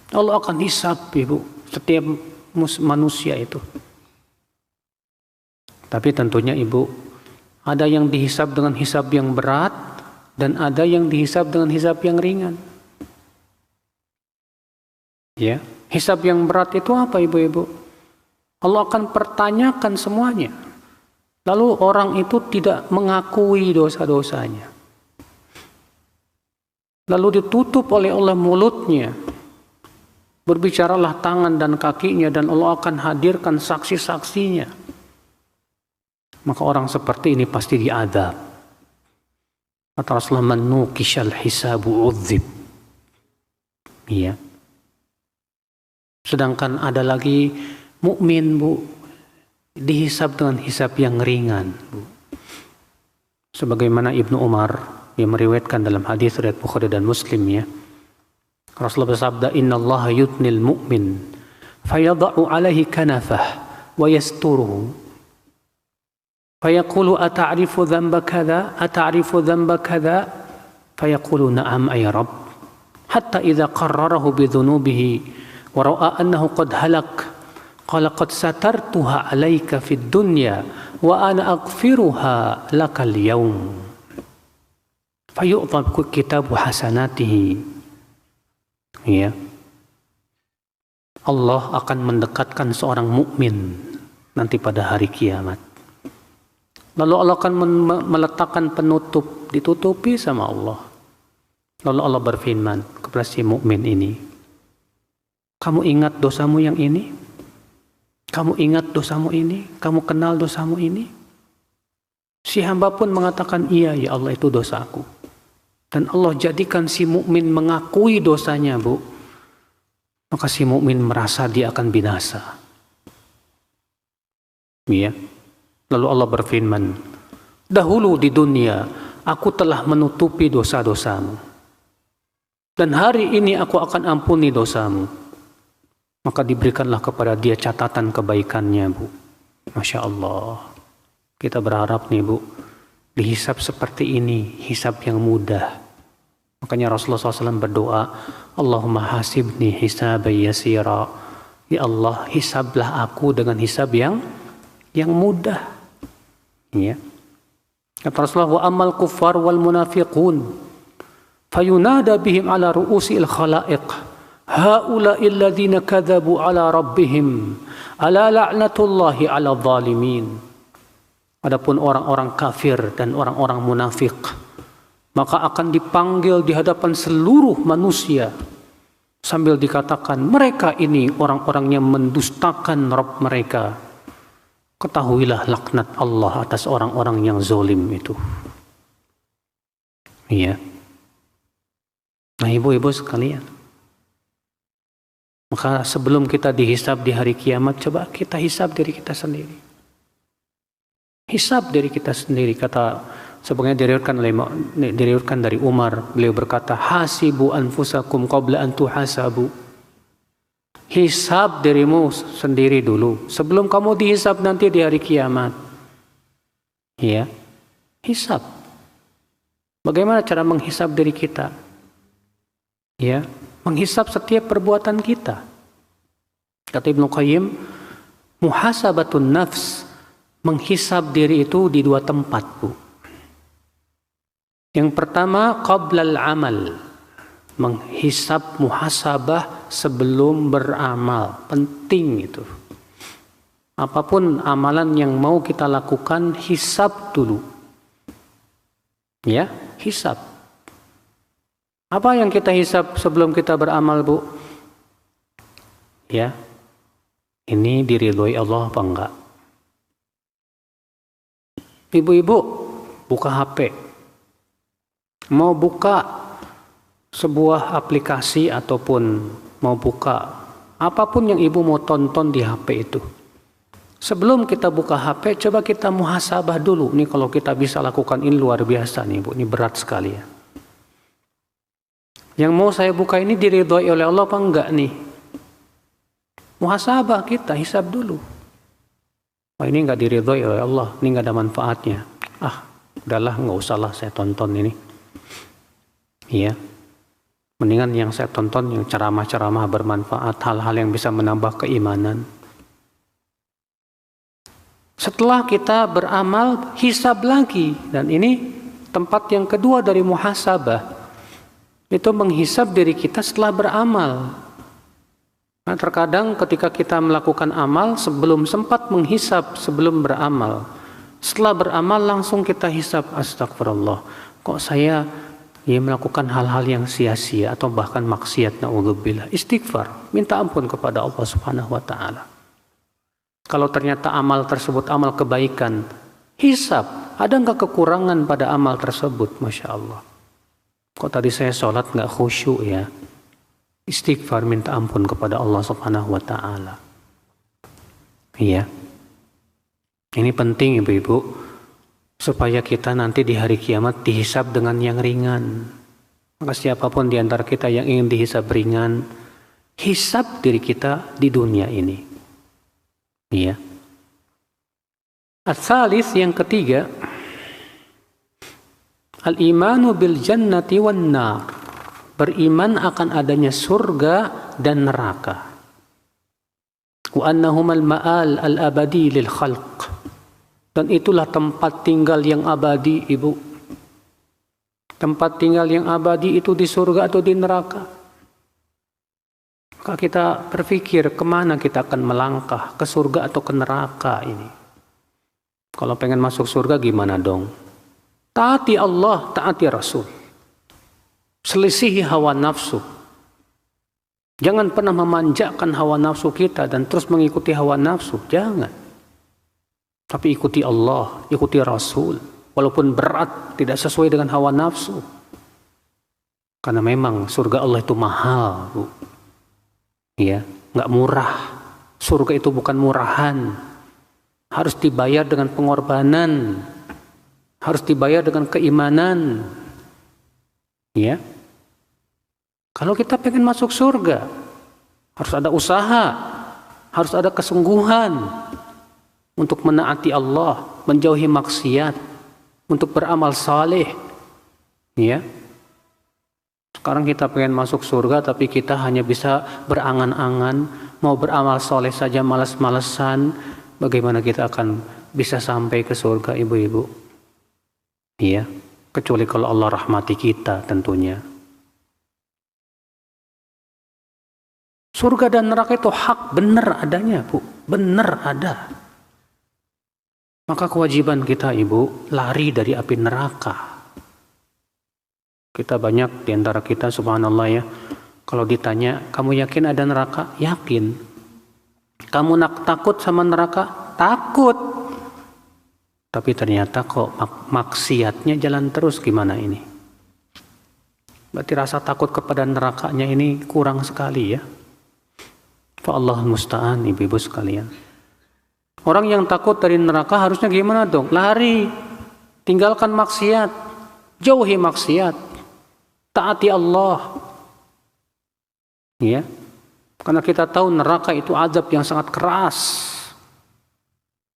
Allah akan hisap, Ibu, setiap manusia itu. Tapi tentunya, Ibu, ada yang dihisab dengan hisab yang berat dan ada yang dihisab dengan hisab yang ringan. Ya, hisab yang berat itu apa, Ibu-ibu? Allah akan pertanyakan semuanya. Lalu orang itu tidak mengakui dosa-dosanya. Lalu ditutup oleh Allah mulutnya. Berbicaralah tangan dan kakinya dan Allah akan hadirkan saksi-saksinya. Maka orang seperti ini pasti diadab. Kata Rasulullah, "Man nukishal hisabu udzib." Iya. Sedangkan ada lagi mukmin, Bu, dihisab dengan hisab yang ringan, Bu. Sebagaimana Ibnu Umar yang meriwayatkan dalam hadis riwayat Bukhari dan Muslim, ya. Rasulullah bersabda, "Innallaha yutnil mu'min fayadha'u 'alaihi kanafah wa yasturuhu." فيقول أتعرف ذنب كذا أتعرف ذنب كذا فيقول نعم أي رب حتى إذا قرره بذنوبه ورأى أنه قد هلك قال قد سترتها عليك في الدنيا وأنا أغفرها لك اليوم فيؤطى كتاب حسناته. Ya. Allah akan mendekatkan seorang mukmin nanti pada hari kiamat. Lalu Allah akan meletakkan penutup, ditutupi sama Allah. Lalu Allah berfirman kepada si mukmin ini, kamu ingat dosamu yang ini? Kamu ingat dosamu ini? Kamu kenal dosamu ini? Si hamba pun mengatakan, iya ya Allah, itu dosaku. Dan Allah jadikan si mukmin mengakui dosanya, Bu. Maka si mukmin merasa dia akan binasa. Ya. Lalu Allah berfirman, dahulu di dunia aku telah menutupi dosa-dosamu. Dan hari ini aku akan ampuni dosamu. Maka diberikanlah kepada dia catatan kebaikannya, Bu. Masya Allah. Kita berharap nih, Bu, dihisab seperti ini, hisab yang mudah. Makanya Rasulullah SAW berdoa, Allahumma hasibni hisaban yasira. Ya Allah, hisablah aku dengan hisab yang mudah. Ya. Kata Rasulullah, wa amal kuffar wal munafiqun fayunada bihim ala ru'usil khalaiq haula'i alladhina kadzabu ala rabbihim ala la'natullahi ala zalimin. Adapun orang-orang kafir dan orang-orang munafik, maka akan dipanggil di hadapan seluruh manusia sambil dikatakan, mereka ini orang-orang yang mendustakan Rabb mereka. Ketahuilah laknat Allah atas orang-orang yang zalim itu. Iya. Nah, ibu-ibu sekalian, maka sebelum kita dihisab di hari kiamat, coba kita hisab diri kita sendiri. Hisab diri kita sendiri. Kata sebagaimana diriwayatkan dari Umar, beliau berkata, hasibu anfusakum qabla an tuhasabu. Hisab dirimu sendiri dulu sebelum kamu dihisab nanti di hari kiamat. Ya, hisab. Bagaimana cara menghisab diri kita? Ya, menghisab setiap perbuatan kita. Kata Ibnu Qayyim, muhasabatun nafs, menghisab diri itu di dua tempat, Bu. Yang pertama, qablal amal, menghisab muhasabah sebelum beramal. Penting itu. Apapun amalan yang mau kita lakukan, hisab dulu. Ya, hisab. Apa yang kita hisab sebelum kita beramal, Bu? Ya, ini diridhoi Allah apa enggak? Ibu-ibu buka HP, mau buka sebuah aplikasi ataupun mau buka apapun yang ibu mau tonton di HP itu. Sebelum kita buka HP, coba kita muhasabah dulu. Ini kalau kita bisa lakukan, ini luar biasa nih, Bu. Ini berat sekali ya. Yang mau saya buka ini diridhoi oleh Allah apa enggak nih? Muhasabah kita, hisab dulu. Oh, ini nggak diridhoi oleh Allah, ini nggak ada manfaatnya. Udahlah, nggak usahlah saya tonton ini. Iya, mendingan yang saya tonton yang ceramah-ceramah bermanfaat, hal-hal yang bisa menambah keimanan. Setelah kita beramal, hisab lagi. Dan ini tempat yang kedua dari muhasabah. Itu menghisab diri kita setelah beramal. Nah, terkadang ketika kita melakukan amal, sebelum sempat menghisab sebelum beramal. Setelah beramal langsung kita hisab, astagfirullah. Kok saya melakukan hal-hal yang sia-sia atau bahkan maksiat, na'udzubillah. Istighfar, minta ampun kepada Allah Subhanahu wa taala. Kalau ternyata amal tersebut amal kebaikan, hisab, ada enggak kekurangan pada amal tersebut? Masya Allah. Kok tadi saya sholat enggak khusyuk ya? Istighfar, minta ampun kepada Allah Subhanahu wa taala. Iya. Ini penting ibu-ibu, supaya kita nanti di hari kiamat dihisab dengan yang ringan. Maka siapapun di antara kita yang ingin dihisab ringan, hisab diri kita di dunia ini. Iya. Ats-tsalits, yang ketiga, al-imanu bil jannati wan nar. Beriman akan adanya surga dan neraka. Wa annahumal ma'al al-abadi lil khalq. Dan itulah tempat tinggal yang abadi, ibu. Tempat tinggal yang abadi itu di surga atau di neraka. Maka kita berpikir kemana kita akan melangkah, ke surga atau ke neraka ini. Kalau pengen masuk surga gimana dong? Taati Allah, taati Rasul. Selisihi hawa nafsu. Jangan pernah memanjakan hawa nafsu kita dan terus mengikuti hawa nafsu. Jangan. Tapi ikuti Allah, ikuti Rasul. Walaupun berat, tidak sesuai dengan hawa nafsu. Karena memang surga Allah itu mahal, Bu. Ya, nggak murah. Surga itu bukan murahan. Harus dibayar dengan pengorbanan. Harus dibayar dengan keimanan. Ya. Kalau kita pengen masuk surga, harus ada usaha, harus ada kesungguhan untuk menaati Allah, menjauhi maksiat, untuk beramal saleh. Ya. Sekarang kita pengen masuk surga, tapi kita hanya bisa berangan-angan, mau beramal saleh saja malas-malesan. Bagaimana kita akan bisa sampai ke surga, ibu-ibu? Iya, kecuali kalau Allah rahmati kita tentunya. Surga dan neraka itu hak, benar adanya, Bu. Benar ada. Maka kewajiban kita, Ibu, lari dari api neraka. Kita banyak di antara kita, subhanallah ya, kalau ditanya, kamu yakin ada neraka? Yakin. Kamu takut sama neraka? Takut. Tapi ternyata kok maksiatnya jalan terus, gimana ini? Berarti rasa takut kepada nerakanya ini kurang sekali ya. Allah musta'an, ibu-ibu sekalian. Orang yang takut dari neraka harusnya gimana dong? Lari, tinggalkan maksiat, jauhi maksiat, taati Allah. Ya, karena kita tahu neraka itu azab yang sangat keras.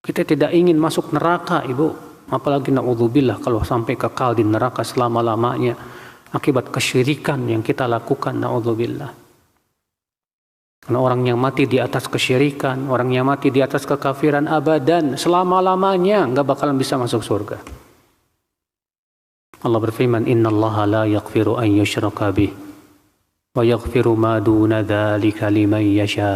Kita tidak ingin masuk neraka, ibu. Apalagi na'udzubillah kalau sampai kekal di neraka selama-lamanya akibat kesyirikan yang kita lakukan, na'udzubillah. Karena orang yang mati di atas kesyirikan, orang yang mati di atas kekafiran abadan, selama-lamanya nggak bakalan bisa masuk surga. Allah berfirman, Inna Allah la yaghfiru an yushraka bih, wa yaghfiru ma duna dzalika liman yasha.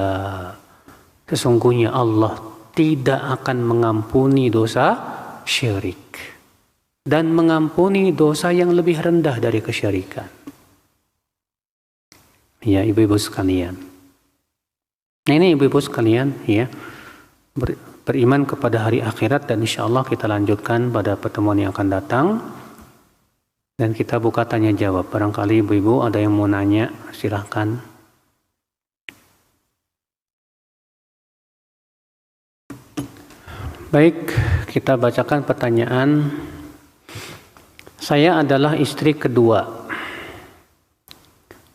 Sesungguhnya Allah tidak akan mengampuni dosa syirik dan mengampuni dosa yang lebih rendah dari kesyirikan. Ya, ibu-ibu sekalian. Nah ini ibu-ibu sekalian ya, beriman kepada hari akhirat, dan insya Allah kita lanjutkan pada pertemuan yang akan datang. Dan kita buka tanya jawab. Barangkali ibu-ibu ada yang mau nanya, silahkan. Baik, kita bacakan pertanyaan. Saya adalah istri kedua.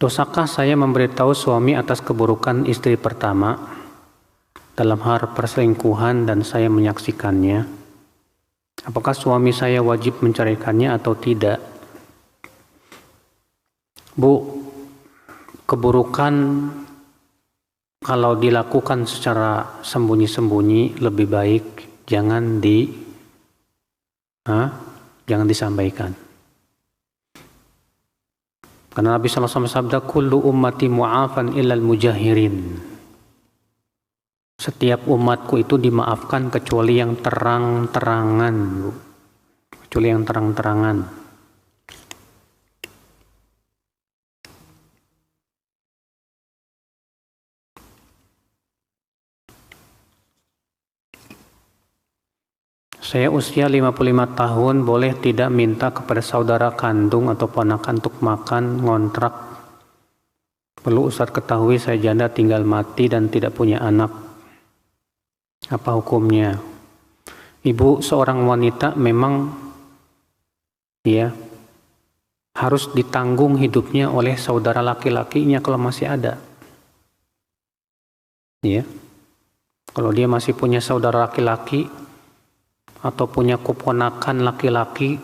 Dosakah saya memberitahu suami atas keburukan istri pertama dalam hal perselingkuhan dan saya menyaksikannya? Apakah suami saya wajib menceraikannya atau tidak? Bu, keburukan kalau dilakukan secara sembunyi-sembunyi lebih baik jangan disampaikan. Karena Nabi SAW sabda, kullu ummati mu'afan illal mujahirin. Setiap umatku itu dimaafkan kecuali yang terang-terangan. Kecuali yang terang-terangan. Saya usia 55 tahun, boleh tidak minta kepada saudara kandung atau ponakan untuk makan, ngontrak? Perlu Ustaz ketahui saya janda tinggal mati dan tidak punya anak. Apa hukumnya? Ibu seorang wanita memang ya harus ditanggung hidupnya oleh saudara laki-lakinya kalau masih ada. Ya. Kalau dia masih punya saudara laki-laki atau punya keponakan laki-laki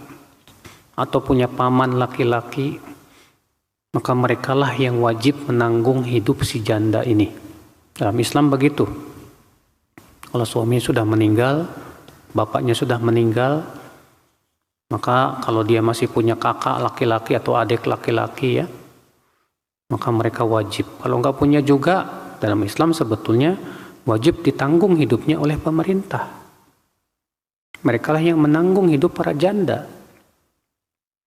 atau punya paman laki-laki, maka merekalah yang wajib menanggung hidup si janda ini. Dalam Islam begitu. Kalau suami sudah meninggal, bapaknya sudah meninggal, maka kalau dia masih punya kakak laki-laki atau adik laki-laki ya, maka mereka wajib. Kalau nggak punya juga, dalam Islam sebetulnya wajib ditanggung hidupnya oleh pemerintah. Mereka lah yang menanggung hidup para janda.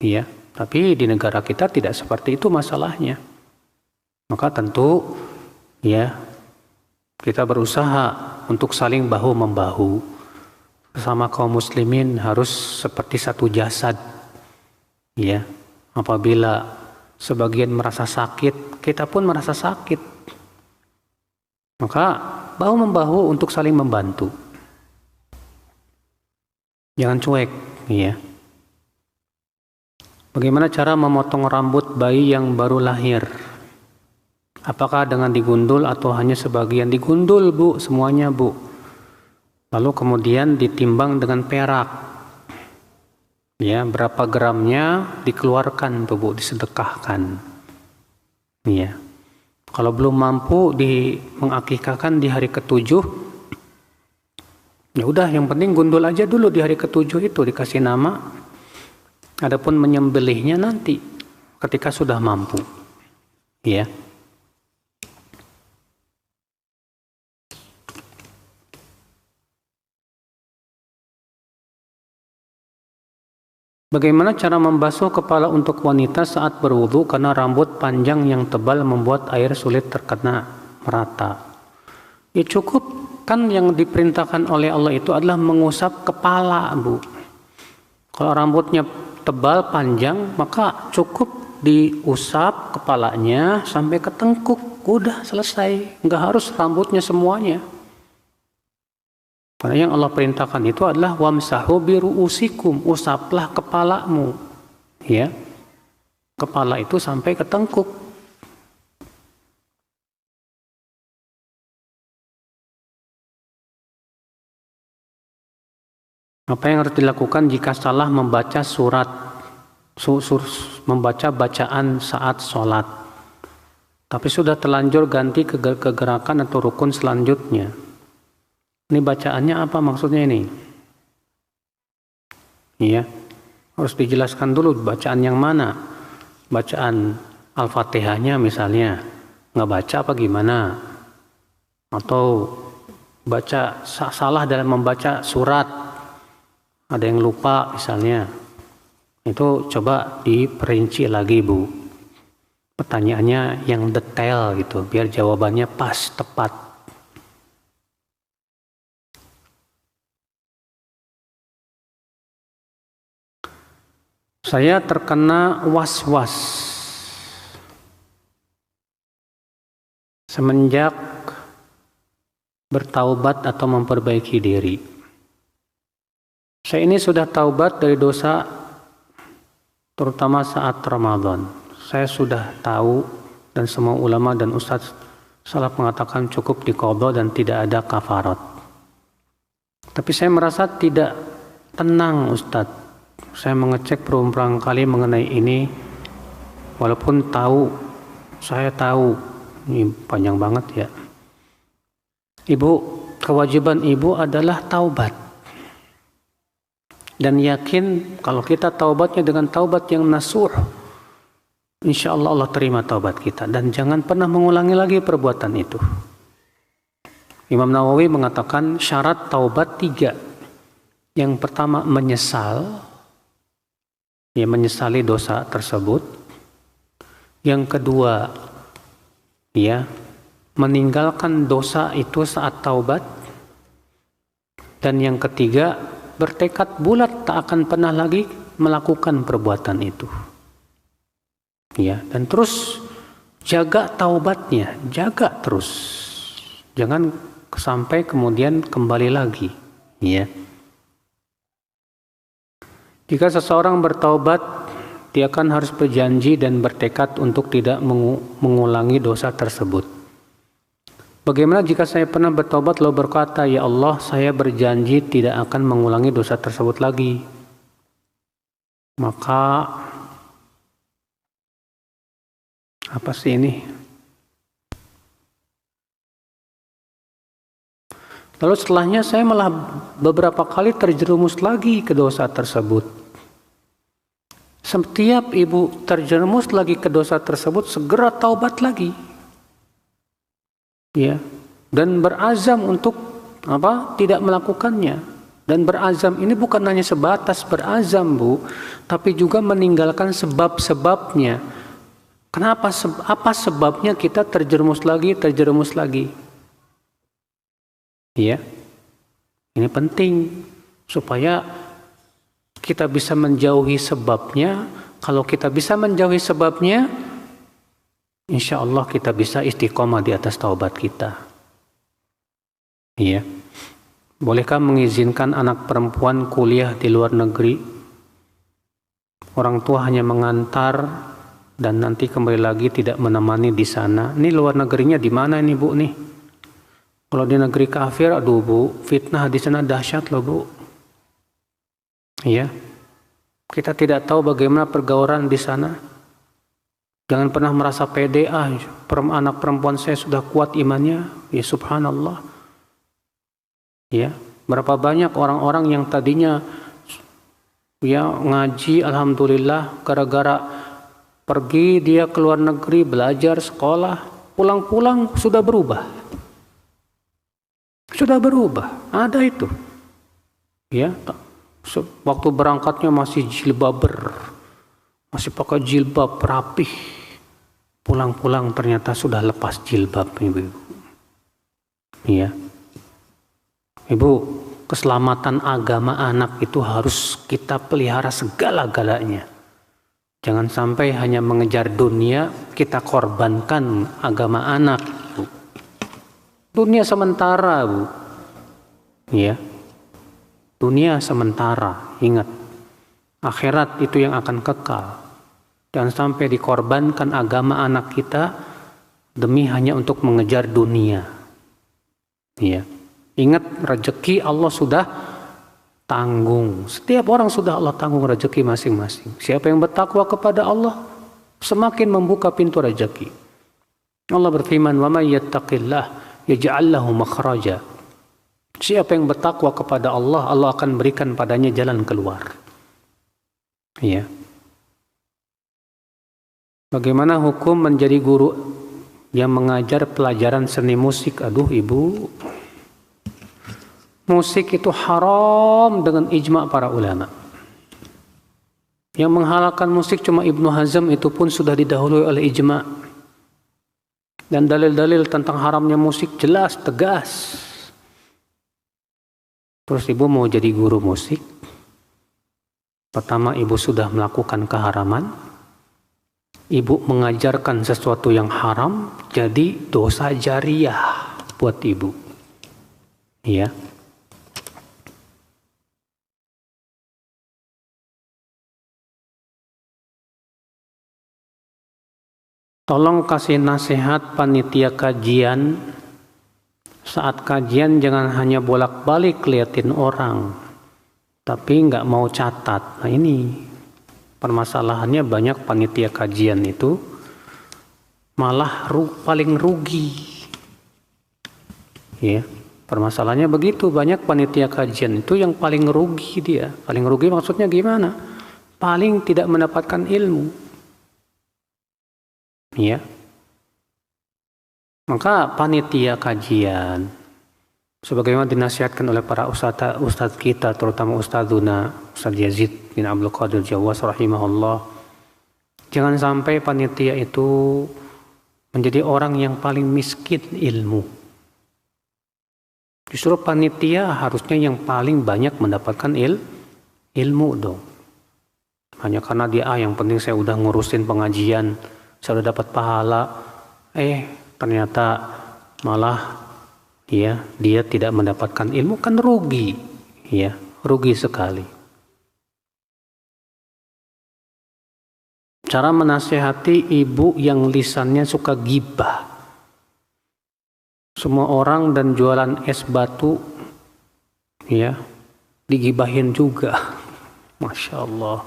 Iya, Tapi di negara kita tidak seperti itu masalahnya. Maka tentu ya kita berusaha untuk saling bahu-membahu. Bersama kaum muslimin harus seperti satu jasad. Ya, apabila sebagian merasa sakit, kita pun merasa sakit. Maka bahu-membahu untuk saling membantu. Jangan cuek, ya. Bagaimana cara memotong rambut bayi yang baru lahir? Apakah dengan digundul atau hanya sebagian? Digundul, Bu, semuanya, Bu. Lalu kemudian ditimbang dengan perak. Ya, berapa gramnya dikeluarkan tuh, Bu, disedekahkan. Ya. Kalau belum mampu mengakikahkan di hari ke-7, ya udah, yang penting gundul aja dulu di hari ke-7 itu, dikasih nama. Adapun menyembelihnya nanti ketika sudah mampu. Ya. Bagaimana cara membasuh kepala untuk wanita saat berwudu karena rambut panjang yang tebal membuat air sulit terkena merata? Ya cukup, kan yang diperintahkan oleh Allah itu adalah mengusap kepala, Bu. Kalau rambutnya tebal panjang, maka cukup diusap kepalanya sampai ke tengkuk, udah selesai. Nggak harus rambutnya semuanya. Karena yang Allah perintahkan itu adalah wamsahu biru'usikum, usaplah kepalamu. Ya. Kepala itu sampai ke tengkuk. Apa yang harus dilakukan jika salah membaca membaca bacaan saat sholat, tapi sudah terlanjur ganti ke gerakan atau rukun selanjutnya? Ini bacaannya apa maksudnya ini? Iya, harus dijelaskan dulu bacaan yang mana. Bacaan Al-Fatihahnya misalnya, nggak baca apa gimana? Atau baca salah dalam membaca surat, ada yang lupa misalnya. Itu coba diperinci lagi, Bu. Pertanyaannya yang detail gitu, biar jawabannya pas, tepat. Saya terkena was-was semenjak bertaubat atau memperbaiki diri. Saya ini sudah taubat dari dosa terutama saat Ramadan. Saya sudah tahu dan semua ulama dan ustadz salaf mengatakan cukup diqadha dan tidak ada kafarat. Tapi saya merasa tidak tenang, Ustadz. Saya mengecek berulang kali mengenai ini, walaupun saya tahu, ini panjang banget ya. Ibu, kewajiban ibu adalah taubat. Dan yakin kalau kita taubatnya dengan taubat yang nasuh, insya Allah Allah terima taubat kita. Dan jangan pernah mengulangi lagi perbuatan itu. Imam Nawawi mengatakan syarat taubat 3. Yang pertama menyesal. Ya, menyesali dosa tersebut. Yang kedua, ya, meninggalkan dosa itu saat taubat. Dan yang ketiga, bertekad bulat tak akan pernah lagi melakukan perbuatan itu. Ya, dan terus jaga taubatnya, jaga terus. Jangan sampai kemudian kembali lagi, ya. Jika seseorang bertaubat, dia akan harus berjanji dan bertekad untuk tidak mengulangi dosa tersebut. Bagaimana jika saya pernah bertaubat lalu berkata, ya Allah, saya berjanji tidak akan mengulangi dosa tersebut lagi. Maka, apa sih ini? Lalu setelahnya saya malah beberapa kali terjerumus lagi ke dosa tersebut. Setiap ibu terjerumus lagi ke dosa tersebut, segera taubat lagi. Ya, dan berazam untuk tidak melakukannya. Dan berazam ini bukan hanya sebatas berazam, Bu, tapi juga meninggalkan sebab-sebabnya. Kenapa? Apa sebabnya kita terjerumus lagi? Ya, ini penting supaya kita bisa menjauhi sebabnya. Kalau kita bisa menjauhi sebabnya, insya Allah kita bisa istiqomah di atas taubat kita. Iya. Bolehkah mengizinkan anak perempuan kuliah di luar negeri? Orang tua hanya mengantar dan nanti kembali lagi tidak menemani di sana. Ini luar negerinya di mana ini, Bu, nih? Kalau di negeri kafir, aduh, Bu, fitnah di sana dahsyat loh, Bu. Iya. Kita tidak tahu bagaimana pergaulan di sana. Jangan pernah merasa pede, anak perempuan saya sudah kuat imannya. Ya subhanallah. Ya, berapa banyak orang-orang yang tadinya ya ngaji, alhamdulillah, gara-gara pergi dia ke luar negeri belajar sekolah, pulang-pulang sudah berubah. Ada itu. Ya, waktu berangkatnya masih masih pakai jilbab rapih. Pulang-pulang ternyata sudah lepas jilbab, Ibu. Iya. Ibu, keselamatan agama anak itu harus kita pelihara segala-galanya. Jangan sampai hanya mengejar dunia, kita korbankan agama anak, Bu. Dunia sementara, Bu. Ya. Dunia sementara, ingat. Akhirat itu yang akan kekal. Jangan sampai dikorbankan agama anak kita demi hanya untuk mengejar dunia. Ya. Ingat, rezeki Allah sudah tanggung. Setiap orang sudah Allah tanggung rezeki masing-masing. Siapa yang bertakwa kepada Allah semakin membuka pintu rezeki. Allah berfirman, "Wa may yattaqillah yaj'al lahu makhraja." Siapa yang bertakwa kepada Allah, Allah akan berikan padanya jalan keluar. Iya. Bagaimana hukum menjadi guru yang mengajar pelajaran seni musik? Aduh, Ibu. Musik itu haram dengan ijma' para ulama. Yang menghalalkan musik cuma Ibnu Hazm, itu pun sudah didahului oleh ijma'. Dan dalil-dalil tentang haramnya musik jelas, tegas. Terus Ibu mau jadi guru musik? Pertama, Ibu sudah melakukan keharaman. Ibu mengajarkan sesuatu yang haram, jadi dosa jariah buat Ibu. Iya. Tolong kasih nasihat panitia kajian. Saat kajian jangan hanya bolak-balik liatin orang, tapi nggak mau catat. Nah ini permasalahannya, banyak panitia kajian itu malah paling rugi. Ya, permasalahannya begitu, banyak panitia kajian itu yang paling rugi dia. Paling rugi maksudnya gimana? Paling tidak mendapatkan ilmu. Ya, maka panitia kajian, sebagaimana dinasihatkan oleh para ustadz kita, terutama Ustadzuna Ustadz Yazid bin Abdul Qadir Jawas rahimahullah, jangan sampai panitia itu menjadi orang yang paling miskin ilmu. Justru panitia harusnya yang paling banyak mendapatkan ilmu dong. Hanya karena dia yang penting saya udah ngurusin pengajian, saya udah dapat pahala, ternyata malah ya dia tidak mendapatkan ilmu, kan rugi. Ya, rugi sekali. Cara menasihati ibu yang lisannya suka gibah. Semua orang dan jualan es batu ya digibahin juga. Masya Allah.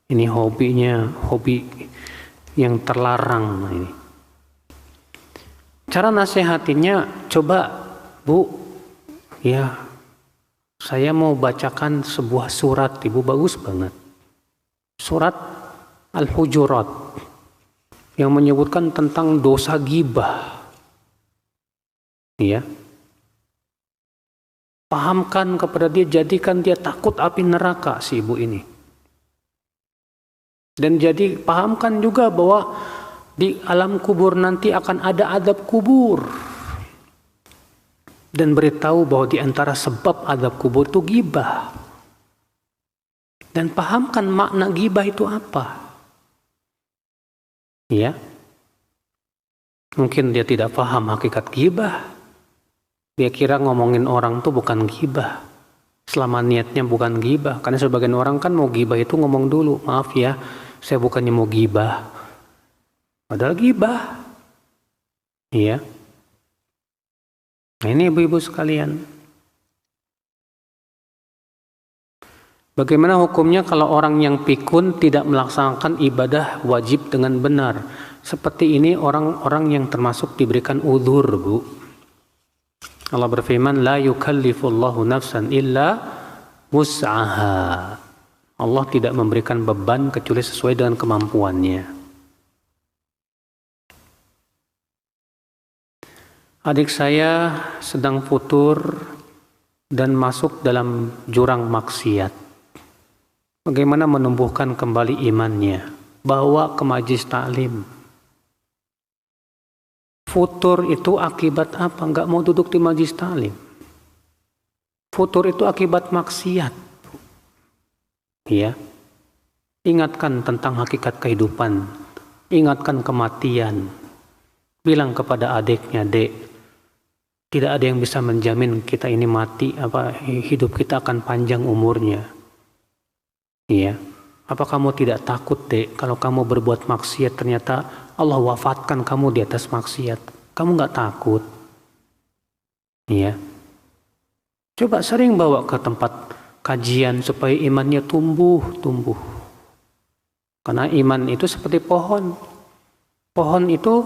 Ini hobi yang terlarang ini. Cara nasihatinya, coba Bu, ya saya mau bacakan sebuah surat, Ibu, bagus banget. Surat Al-Hujurat yang menyebutkan tentang dosa ghibah. Ya. Pahamkan kepada dia, jadikan dia takut api neraka si ibu ini. Dan jadi pahamkan juga bahwa di alam kubur nanti akan ada azab kubur. Dan beritahu bahwa di antara sebab azab kubur itu ghibah. Dan pahamkan makna ghibah itu apa. Ya. Mungkin dia tidak paham hakikat ghibah. Dia kira ngomongin orang itu bukan ghibah. Selama niatnya bukan ghibah. Karena sebagian orang kan mau ghibah itu ngomong dulu, maaf ya, saya bukannya mau ghibah. Padahal ghibah. Iya. Nah, ini ibu-ibu sekalian. Bagaimana hukumnya kalau orang yang pikun tidak melaksanakan ibadah wajib dengan benar? Seperti ini orang-orang yang termasuk diberikan uzur, Bu. Allah berfirman, la yukallifullahu nafsan illa wus'aha. Allah tidak memberikan beban kecuali sesuai dengan kemampuannya. Adik saya sedang futur dan masuk dalam jurang maksiat. Bagaimana menumbuhkan kembali imannya? Bawa ke majelis taklim. Futur itu akibat apa? Enggak mau duduk di majelis taklim. Futur itu akibat maksiat. Ya. Ingatkan tentang hakikat kehidupan. Ingatkan kematian. Bilang kepada adiknya, Dek, tidak ada yang bisa menjamin kita ini mati, hidup kita akan panjang umurnya. Iya. Apa kamu tidak takut, Dek, kalau kamu berbuat maksiat ternyata Allah wafatkan kamu di atas maksiat? Kamu nggak takut? Iya. Coba sering bawa ke tempat kajian supaya imannya tumbuh. Karena iman itu seperti pohon. Pohon itu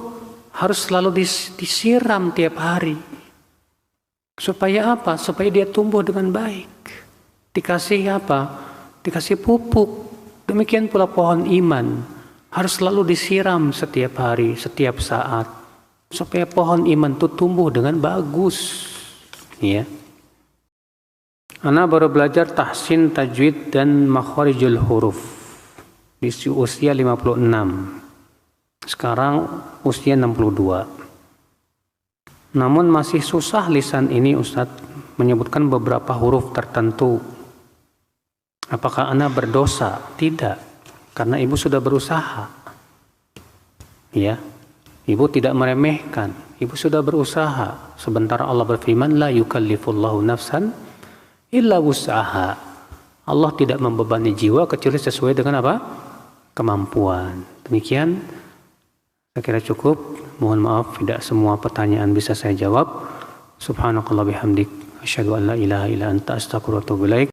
harus selalu disiram tiap hari. Supaya apa? Supaya dia tumbuh dengan baik. Dikasih apa? Dikasih pupuk. Demikian pula pohon iman harus selalu disiram setiap hari, setiap saat, supaya pohon iman itu tumbuh dengan bagus. Ya. Ana baru belajar tahsin, tajwid dan makharijul huruf di usia 56. Sekarang usia 62. Namun masih susah lisan ini, Ustadz, menyebutkan beberapa huruf tertentu. Apakah Ana berdosa? Tidak, karena ibu sudah berusaha. Ya, ibu tidak meremehkan. Ibu sudah berusaha. Sebentar Allah berfirman, la yukallifullahu nafsan illa wus'aha. Allah tidak membebani jiwa kecuali sesuai dengan apa? Kemampuan. Demikian, saya kira cukup. Mohon maaf tidak semua pertanyaan bisa saya jawab. Subhanakallah bihamdik. Asyhadu an la ilaha illa anta astaghfiruka wa atubu ilaik.